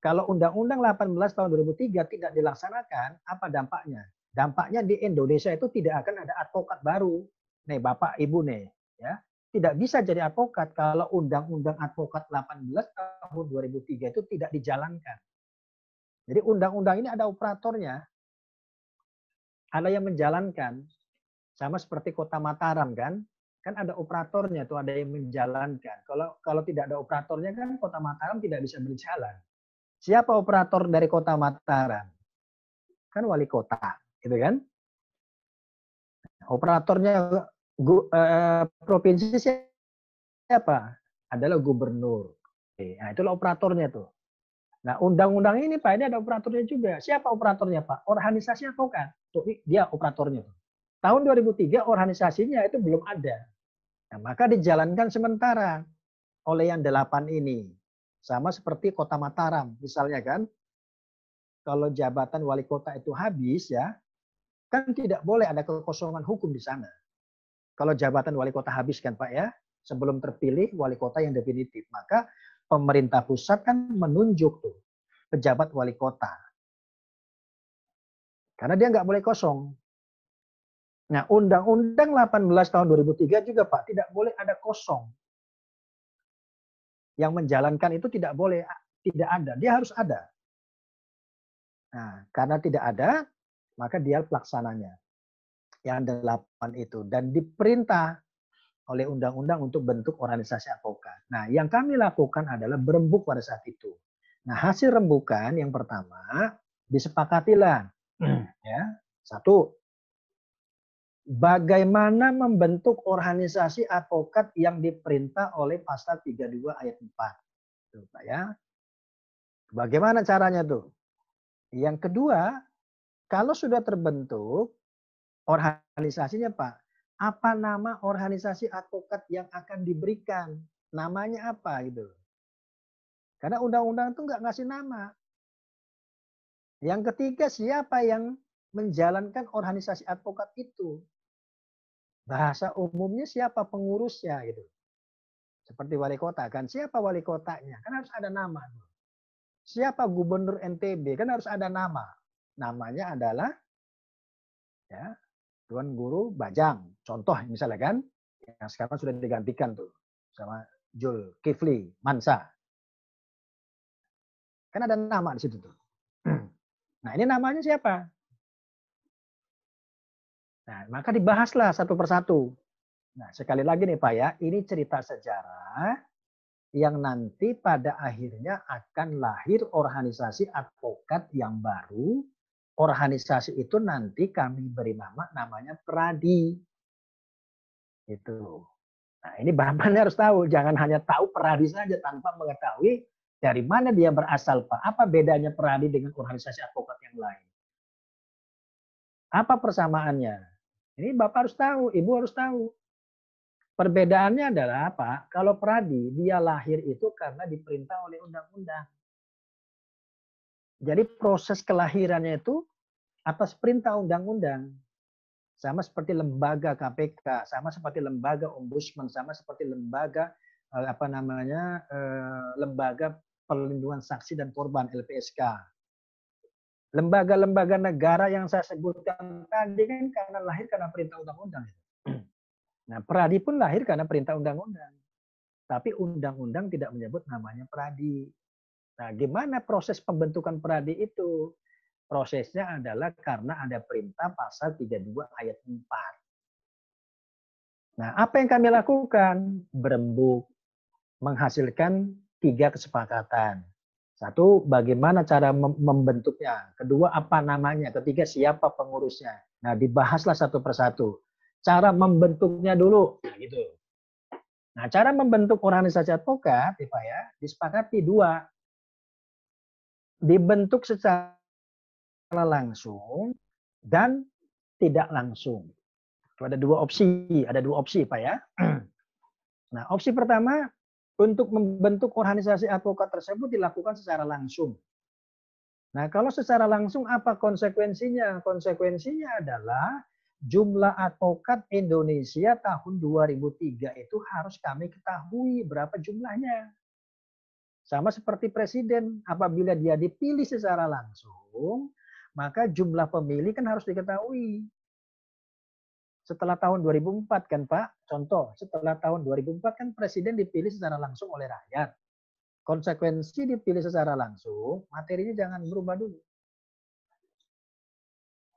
Speaker 6: Kalau Undang-Undang 18 tahun 2003 tidak dilaksanakan, apa dampaknya? Dampaknya di Indonesia itu tidak akan ada advokat baru. Nih Bapak, Ibu nih, ya. Tidak bisa jadi advokat kalau Undang-Undang Advokat 18 tahun 2003 itu tidak dijalankan. Jadi undang-undang ini ada operatornya, ada yang menjalankan. Sama seperti Kota Mataram kan ada operatornya tuh, ada yang menjalankan. Kalau tidak ada operatornya kan Kota Mataram tidak bisa berjalan. Siapa operator dari Kota Mataram? Kan wali kota, gitu kan? Operatornya provinsi siapa? Adalah gubernur. Nah, itulah operatornya tuh. Nah, undang-undang ini Pak, ini ada operatornya juga. Siapa operatornya Pak? Organisasi advokat. Tuh, dia operatornya tuh. Tahun 2003 organisasinya itu belum ada. Nah, maka dijalankan sementara oleh yang 8 ini. Sama seperti Kota Mataram misalnya kan. Kalau jabatan wali kota itu habis ya, kan tidak boleh ada kekosongan hukum di sana. Kalau jabatan wali kota habis kan Pak ya, sebelum terpilih wali kota yang definitif, maka pemerintah pusat kan menunjuk tuh pejabat wali kota. Karena dia nggak boleh kosong. Nah, Undang-Undang 18 tahun 2003 juga Pak, tidak boleh ada kosong. Yang menjalankan itu tidak boleh, tidak ada. Dia harus ada. Nah, karena tidak ada, maka dia pelaksananya. Yang 8 itu. Dan diperintah oleh undang-undang untuk bentuk organisasi advokat. Nah, yang kami lakukan adalah berembuk pada saat itu. Nah, hasil rembukan yang pertama, disepakatilah. Ya, 1. Bagaimana membentuk organisasi advokat yang diperintah oleh pasal 32 ayat 4. Tuh, Pak ya. Bagaimana caranya tuh? Yang kedua, kalau sudah terbentuk organisasinya Pak, apa nama organisasi advokat yang akan diberikan? Namanya apa gitu? Karena undang-undang itu nggak ngasih nama. Yang ketiga, siapa yang menjalankan organisasi advokat itu? Bahasa umumnya siapa pengurusnya gitu. Seperti wali kota kan, siapa wali kotanya? Kan harus ada nama. Siapa gubernur NTB? Kan harus ada nama. Namanya adalah ya Tuan Guru Bajang. Contoh misalnya kan, yang sekarang sudah digantikan tuh sama Jul Kifli Mansa. Kan ada nama di situ tuh. Nah ini namanya siapa? Nah maka dibahaslah satu persatu. Nah sekali lagi nih Pak ya, ini cerita sejarah yang nanti pada akhirnya akan lahir organisasi advokat yang baru. Organisasi itu nanti kami beri namanya Pradi. Itu. Nah, ini Bapaknya harus tahu, jangan hanya tahu Pradi saja tanpa mengetahui dari mana dia berasal, Pak. Apa bedanya Pradi dengan organisasi advokat yang lain? Apa persamaannya? Ini Bapak harus tahu, Ibu harus tahu. Perbedaannya adalah apa? Kalau Pradi, dia lahir itu karena diperintah oleh undang-undang. Jadi proses kelahirannya itu atas perintah undang-undang. Sama seperti lembaga KPK, sama seperti lembaga ombudsman, sama seperti lembaga lembaga perlindungan saksi dan korban LPSK. Lembaga-lembaga negara yang saya sebutkan tadi kan karena lahir karena perintah undang-undang. Nah, Pradi pun lahir karena perintah undang-undang. Tapi undang-undang tidak menyebut namanya Pradi. Nah, gimana proses pembentukan Pradi itu? Prosesnya adalah karena ada perintah pasal 32 ayat 4. Nah, apa yang kami lakukan? Berembuk, menghasilkan 3 kesepakatan. 1, bagaimana cara membentuknya. Kedua, apa namanya. Ketiga, siapa pengurusnya. Nah, dibahaslah satu persatu. Cara membentuknya dulu. Nah, gitu. Nah, cara membentuk organisasi advokat, Pak ya, disepakati 2. Dibentuk secara langsung dan tidak langsung. Itu ada 2 opsi, Pak ya. Nah, opsi pertama, untuk membentuk organisasi advokat tersebut dilakukan secara langsung. Nah, kalau secara langsung apa konsekuensinya? Konsekuensinya adalah jumlah advokat Indonesia tahun 2003 itu harus kami ketahui berapa jumlahnya. Sama seperti presiden, apabila dia dipilih secara langsung, maka jumlah pemilih kan harus diketahui. Setelah tahun 2004 kan Pak, contoh, setelah tahun 2004 kan presiden dipilih secara langsung oleh rakyat. Konsekuensi dipilih secara langsung, materinya jangan berubah dulu.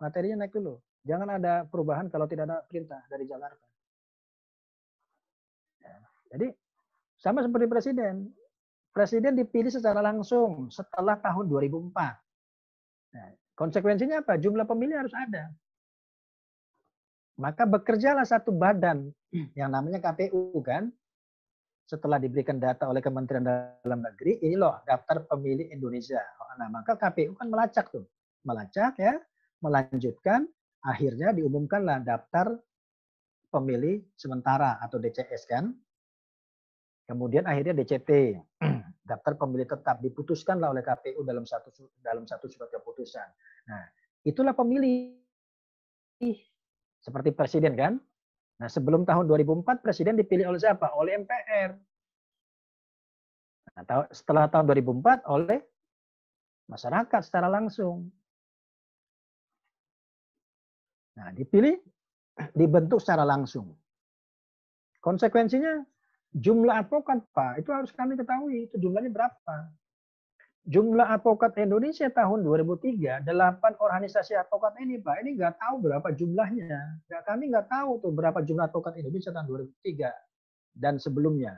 Speaker 6: Materinya naik dulu. Jangan ada perubahan kalau tidak ada perintah dari Jakarta. Jadi sama seperti presiden. Presiden dipilih secara langsung setelah tahun 2004. Nah, konsekuensinya apa? Jumlah pemilih harus ada. Maka bekerjalah satu badan yang namanya KPU kan. Setelah diberikan data oleh Kementerian Dalam Negeri, ini loh daftar pemilih Indonesia. Nah, maka KPU kan melacak tuh. Melacak ya, melanjutkan, akhirnya diumumkanlah daftar pemilih sementara atau DCS kan. Kemudian akhirnya DCT, daftar pemilih tetap, diputuskanlah oleh KPU dalam satu surat keputusan. Nah, itulah pemilih seperti presiden kan. Nah, sebelum tahun 2004 presiden dipilih oleh siapa? Oleh MPR. Nah, setelah tahun 2004 oleh masyarakat secara langsung. Nah, dipilih, dibentuk secara langsung. Konsekuensinya jumlah advokat, Pak, itu harus kami ketahui. Itu jumlahnya berapa? Jumlah advokat Indonesia tahun 2003, 8 organisasi advokat ini, Pak, ini nggak tahu berapa jumlahnya. Kami nggak tahu tuh berapa jumlah advokat Indonesia tahun 2003 dan sebelumnya.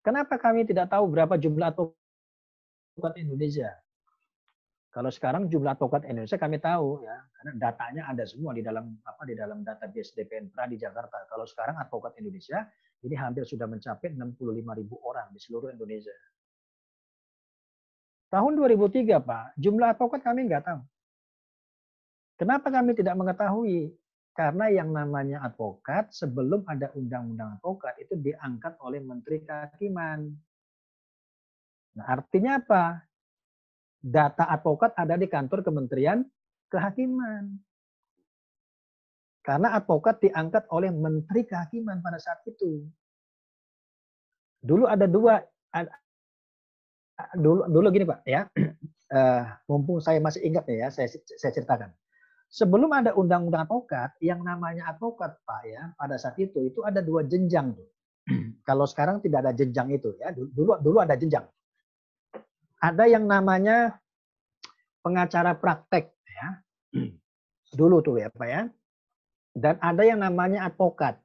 Speaker 6: Kenapa kami tidak tahu berapa jumlah advokat Indonesia? Kalau sekarang jumlah advokat Indonesia kami tahu ya, karena datanya ada semua di dalam database DPNPRA di Jakarta. Kalau sekarang advokat Indonesia ini hampir sudah mencapai 65.000 orang di seluruh Indonesia. Tahun 2003, Pak, jumlah advokat kami nggak tahu. Kenapa kami tidak mengetahui? Karena yang namanya advokat, sebelum ada undang-undang advokat, itu diangkat oleh Menteri Kehakiman. Nah, artinya apa? Data advokat ada di kantor Kementerian Kehakiman. Karena advokat diangkat oleh Menteri Kehakiman pada saat itu. Dulu ada dua, dulu gini Pak, ya. Mumpung saya masih ingat ya, saya ceritakan. Sebelum ada undang-undang advokat, yang namanya advokat Pak ya, pada saat itu ada dua jenjang tuh. Kalau sekarang tidak ada jenjang itu ya, dulu ada jenjang. Ada yang namanya pengacara praktek ya. Dulu tuh ya Pak ya. Dan ada yang namanya advokat.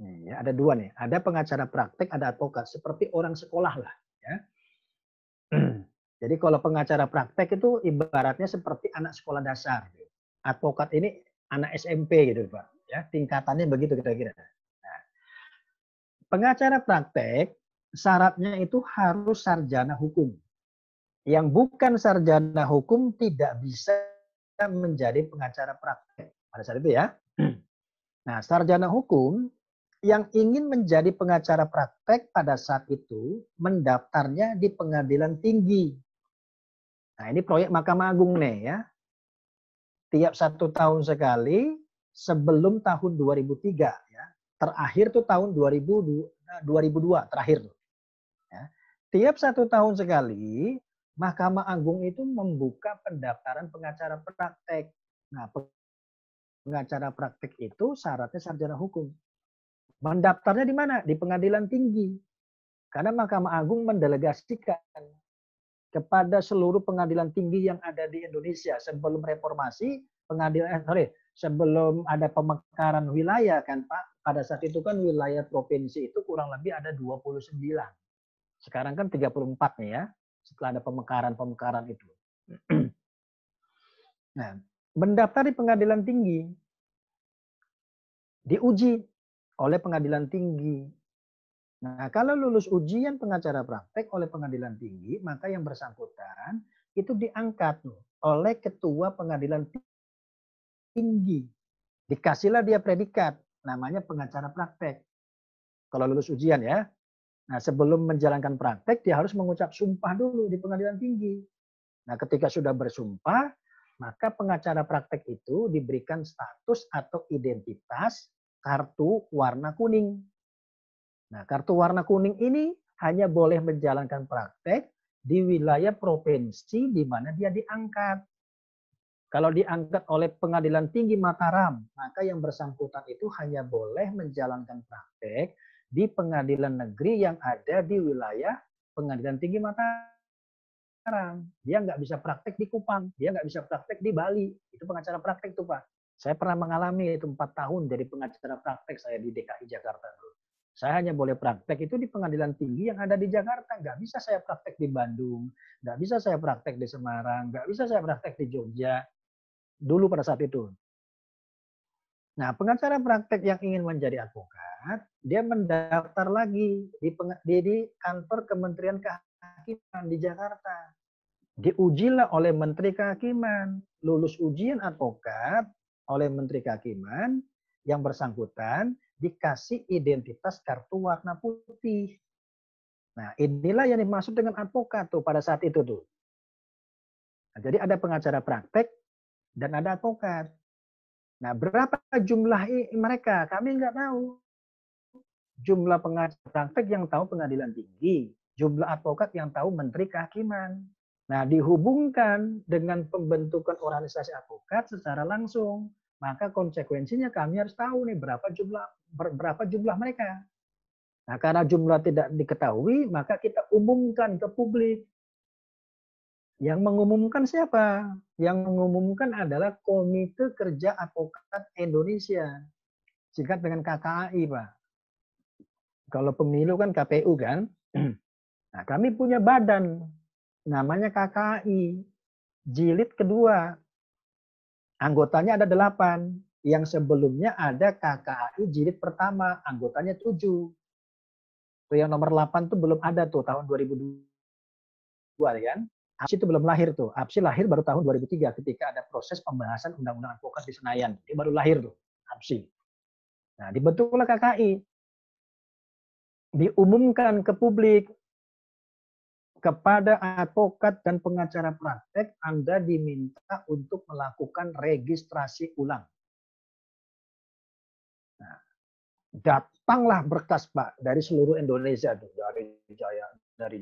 Speaker 6: Ya, ada dua nih, ada pengacara praktek, ada advokat, seperti orang sekolah lah ya. Jadi kalau pengacara praktek itu ibaratnya seperti anak sekolah dasar. Advokat ini anak SMP gitu Pak. Ya, tingkatannya begitu kira-kira. Nah, pengacara praktek syaratnya itu harus sarjana hukum. Yang bukan sarjana hukum tidak bisa menjadi pengacara praktek. Pada saat itu ya. Nah, sarjana hukum yang ingin menjadi pengacara praktek pada saat itu mendaftarnya di pengadilan tinggi. Nah, ini proyek Mahkamah Agung nih ya. Tiap 1 tahun sekali sebelum tahun 2003 ya. Terakhir tuh tahun 2002 terakhir tuh. Ya. Tiap 1 tahun sekali Mahkamah Agung itu membuka pendaftaran pengacara praktek. Nah, pengacara praktek itu syaratnya sarjana hukum. Mendaftarnya di mana? Di pengadilan tinggi. Karena Mahkamah Agung mendelegasikan kepada seluruh pengadilan tinggi yang ada di Indonesia sebelum reformasi, sebelum ada pemekaran wilayah kan Pak, pada saat itu kan wilayah provinsi itu kurang lebih ada 29. Sekarang kan 34 nih ya, setelah ada pemekaran itu. Nah, mendaftar di pengadilan tinggi, diuji oleh pengadilan tinggi. Nah, kalau lulus ujian pengacara praktek oleh pengadilan tinggi, maka yang bersangkutan itu diangkat oleh ketua pengadilan tinggi. Dikasihlah dia predikat, namanya pengacara praktek. Kalau lulus ujian ya. Nah, sebelum menjalankan praktek, dia harus mengucap sumpah dulu di pengadilan tinggi. Nah, ketika sudah bersumpah, maka pengacara praktek itu diberikan status atau identitas kartu warna kuning. Nah, kartu warna kuning ini hanya boleh menjalankan praktek di wilayah provinsi di mana dia diangkat. Kalau diangkat oleh Pengadilan Tinggi Mataram, maka yang bersangkutan itu hanya boleh menjalankan praktek di pengadilan negeri yang ada di wilayah Pengadilan Tinggi Mataram. Dia nggak bisa praktek di Kupang, dia nggak bisa praktek di Bali. Itu pengacara praktek tuh Pak. Saya pernah mengalami itu 4 tahun jadi pengacara praktek saya di DKI Jakarta dulu. Saya hanya boleh praktek itu di pengadilan tinggi yang ada di Jakarta. Nggak bisa saya praktek di Bandung. Nggak bisa saya praktek di Semarang. Nggak bisa saya praktek di Jogja. Dulu pada saat itu. Nah, pengacara praktek yang ingin menjadi advokat, dia mendaftar lagi di kantor Kementerian Kehakiman di Jakarta. Diujilah oleh Menteri Kehakiman. Lulus ujian advokat oleh Menteri Kehakiman, yang bersangkutan dikasih identitas kartu warna putih. Nah, inilah yang dimaksud dengan advokat tuh pada saat itu tuh. Nah, jadi ada pengacara praktek dan ada advokat. Nah, berapa jumlah mereka? Kami nggak tahu. Jumlah pengacara praktek yang tahu pengadilan tinggi, jumlah advokat yang tahu Menteri Kehakiman. Nah, dihubungkan dengan pembentukan organisasi advokat secara langsung. Maka konsekuensinya kami harus tahu nih berapa jumlah mereka. Nah, karena jumlah tidak diketahui, maka kita umumkan ke publik. Yang mengumumkan siapa? Yang mengumumkan adalah Komite Kerja Advokat Indonesia. Singkat dengan KKAI, Pak. Kalau pemilu kan KPU kan. Nah, kami punya badan namanya KKAI. Jilid kedua. Anggotanya ada 8. Yang sebelumnya ada KKAI jilid pertama. Anggotanya 7. Tuh yang nomor 8 tuh belum ada tuh tahun 2002. kan. APSI itu belum lahir tuh. APSI lahir baru tahun 2003 ketika ada proses pembahasan Undang-Undang Advokat di Senayan. Ini baru lahir tuh APSI. Nah, dibentuklah KKI. Diumumkan ke publik, kepada advokat dan pengacara praktek, Anda diminta untuk melakukan registrasi ulang. Nah, datanglah berkas Pak dari seluruh Indonesia, dari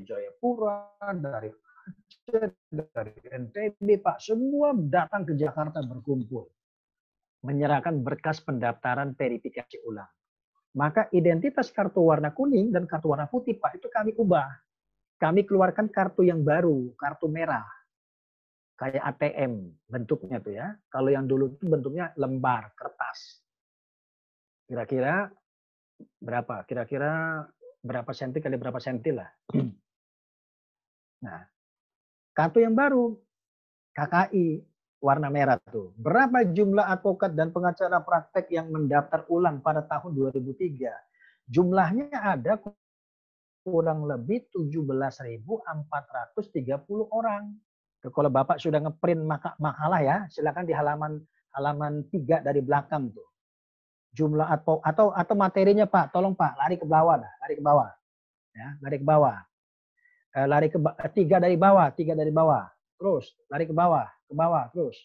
Speaker 6: Jayapura, dari Aceh, dari NTB Pak, semua datang ke Jakarta berkumpul, menyerahkan berkas pendaftaran verifikasi ulang. Maka identitas kartu warna kuning dan kartu warna putih Pak itu kami ubah. Kami keluarkan kartu yang baru, kartu merah. Kayak ATM bentuknya tuh ya. Kalau yang dulu itu bentuknya lembar, kertas. Kira-kira berapa? Kira-kira berapa senti kali berapa senti lah. Nah, kartu yang baru, KKI, warna merah tuh. Berapa jumlah advokat dan pengacara praktek yang mendaftar ulang pada tahun 2003? Jumlahnya ada kurang lebih 17.430 orang. Kalau Bapak sudah ngeprint makalah ya, silakan di halaman 3 dari belakang tuh. Jumlah atau materinya Pak, tolong Pak, lari ke bawah dah, lari ke bawah. Ya, lari ke bawah. Lari ke 3 dari bawah, 3 dari bawah. Terus lari ke bawah, terus.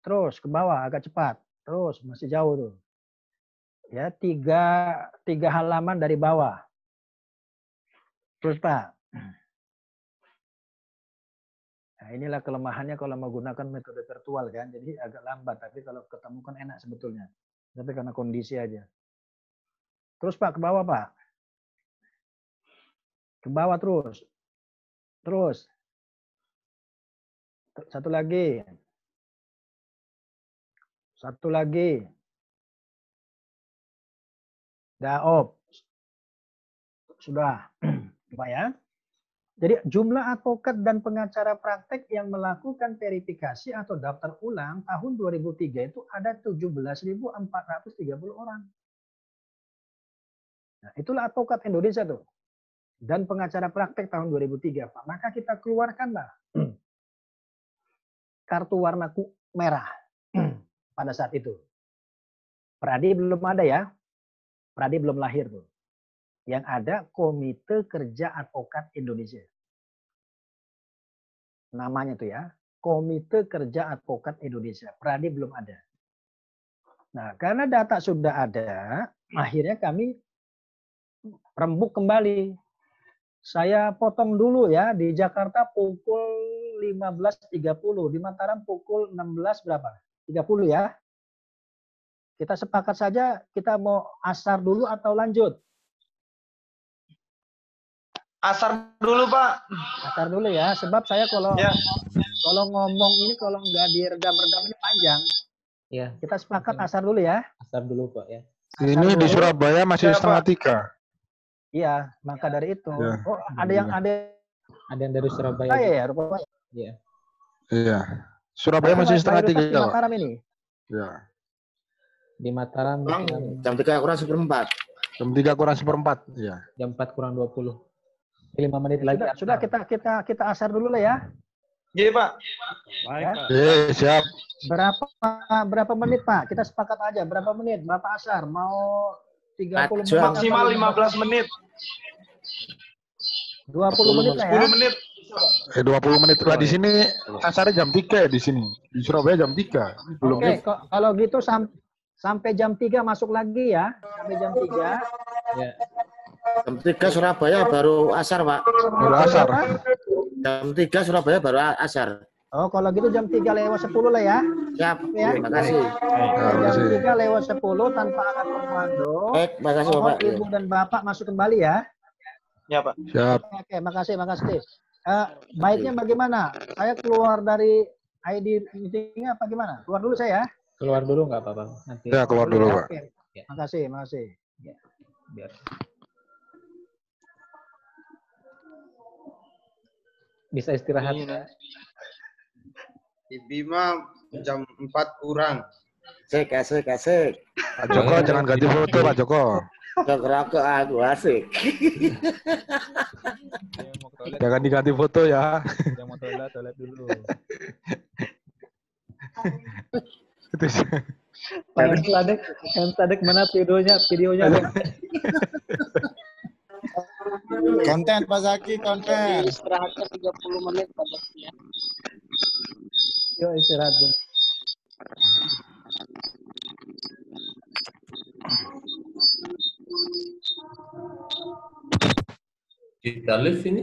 Speaker 6: Terus ke bawah agak cepat. Terus masih jauh tuh. Ya, 3 halaman dari bawah. Terus Pak. Nah, inilah kelemahannya kalau menggunakan metode virtual kan. Jadi agak lambat. Tapi kalau ketemu kan enak sebetulnya. Tapi karena kondisi aja. Terus Pak, ke bawah Pak. Ke bawah terus. Terus. Satu lagi. Satu lagi. Daop. Sudah. Pak ya. Jadi jumlah advokat dan pengacara praktek yang melakukan verifikasi atau daftar ulang tahun 2003 itu ada 17.430 orang. Nah, itulah advokat Indonesia tuh. Dan pengacara praktek tahun 2003, Pak. Maka kita keluarkanlah kartu warna merah pada saat itu. Pradi belum ada ya. Pradi belum lahir tuh. Yang ada Komite Kerja Advokat Indonesia. Namanya tuh ya, Komite Kerja Advokat Indonesia. Pradi belum ada. Nah, karena data sudah ada, akhirnya kami rembuk kembali. Saya potong dulu ya, di Jakarta pukul 15.30, di Mataram pukul 16 berapa? 30 ya. Kita sepakat saja kita mau asar dulu atau lanjut?
Speaker 5: Asar dulu, Pak.
Speaker 6: Asar dulu ya, sebab saya kalau ngomong ini kalau nggak diredam-redam ini panjang.
Speaker 7: Ya.
Speaker 6: Kita sepakat asar dulu ya.
Speaker 7: Asar dulu Pak ya.
Speaker 2: Ini di Surabaya masih setengah 3.
Speaker 6: Iya, maka dari itu.
Speaker 2: Ya.
Speaker 6: Oh, ada yang
Speaker 7: dari Surabaya.
Speaker 6: Ya, rupanya.
Speaker 7: Iya.
Speaker 2: Iya. Surabaya masih setengah 3.
Speaker 6: Di Mataram ini.
Speaker 2: Ya.
Speaker 7: Di Mataram
Speaker 3: Jam 3 kurang 1/4.
Speaker 2: Jam 3 kurang 1/4. Iya.
Speaker 7: Jam 4 kurang 20. 5 menit lagi.
Speaker 6: Sudah kita asar dulu lah ya.
Speaker 5: Iya, Pak.
Speaker 6: Ya.
Speaker 2: Siap.
Speaker 6: Berapa menit Pak? Kita sepakat aja berapa menit? Berapa asar? Mau 30 menit?
Speaker 5: Maksimal 15 menit.
Speaker 6: 20 menit lah ya.
Speaker 5: 10 menit.
Speaker 2: 20 menit lah di sini. Asarnya jam 3 di sini. Di Surabaya jam 3. Belum.
Speaker 6: Oke, kalau gitu sampai jam 3 masuk lagi ya. Sampai jam 3.
Speaker 7: Ya.
Speaker 3: Jam 3 Surabaya baru asar, Pak.
Speaker 2: Baru asar.
Speaker 3: Jam 3 Surabaya baru asar.
Speaker 6: Oh, kalau gitu jam 3 lewat 10 lah ya.
Speaker 3: Siap.
Speaker 6: Ya.
Speaker 3: Terima kasih.
Speaker 6: Jam 3 lewat 10 tanpa ada komando.
Speaker 3: Baik, terima kasih,
Speaker 6: Mohon
Speaker 3: Bapak.
Speaker 6: Ibu dan Bapak masuk kembali ya.
Speaker 5: Ya, Pak.
Speaker 2: Siap.
Speaker 6: Oke, makasih. Baiknya bagaimana? Saya keluar dari ID meetingnya apa gimana? Keluar dulu saya.
Speaker 7: Keluar dulu nggak apa-apa. Nanti.
Speaker 2: Ya, keluar dulu, Pak.
Speaker 6: Oke.
Speaker 7: Ya.
Speaker 6: Makasih.
Speaker 7: Ya. Biar. Bisa istirahat.
Speaker 8: Di Bima jam 4 kurang.
Speaker 3: Asik.
Speaker 2: Pak Joko jangan ganti foto, Pak Joko.
Speaker 3: Kerokok aku asik.
Speaker 2: Jangan diganti foto ya.
Speaker 7: Yang mau toilet dulu.
Speaker 2: Terus,
Speaker 6: Pak Sadek mana videonya?
Speaker 9: Konten Pak Zaki, konten.
Speaker 4: Istirahatnya 30 menit Pak Zaki ya.
Speaker 6: Yuk istirahat dulu.
Speaker 10: Kita live ini.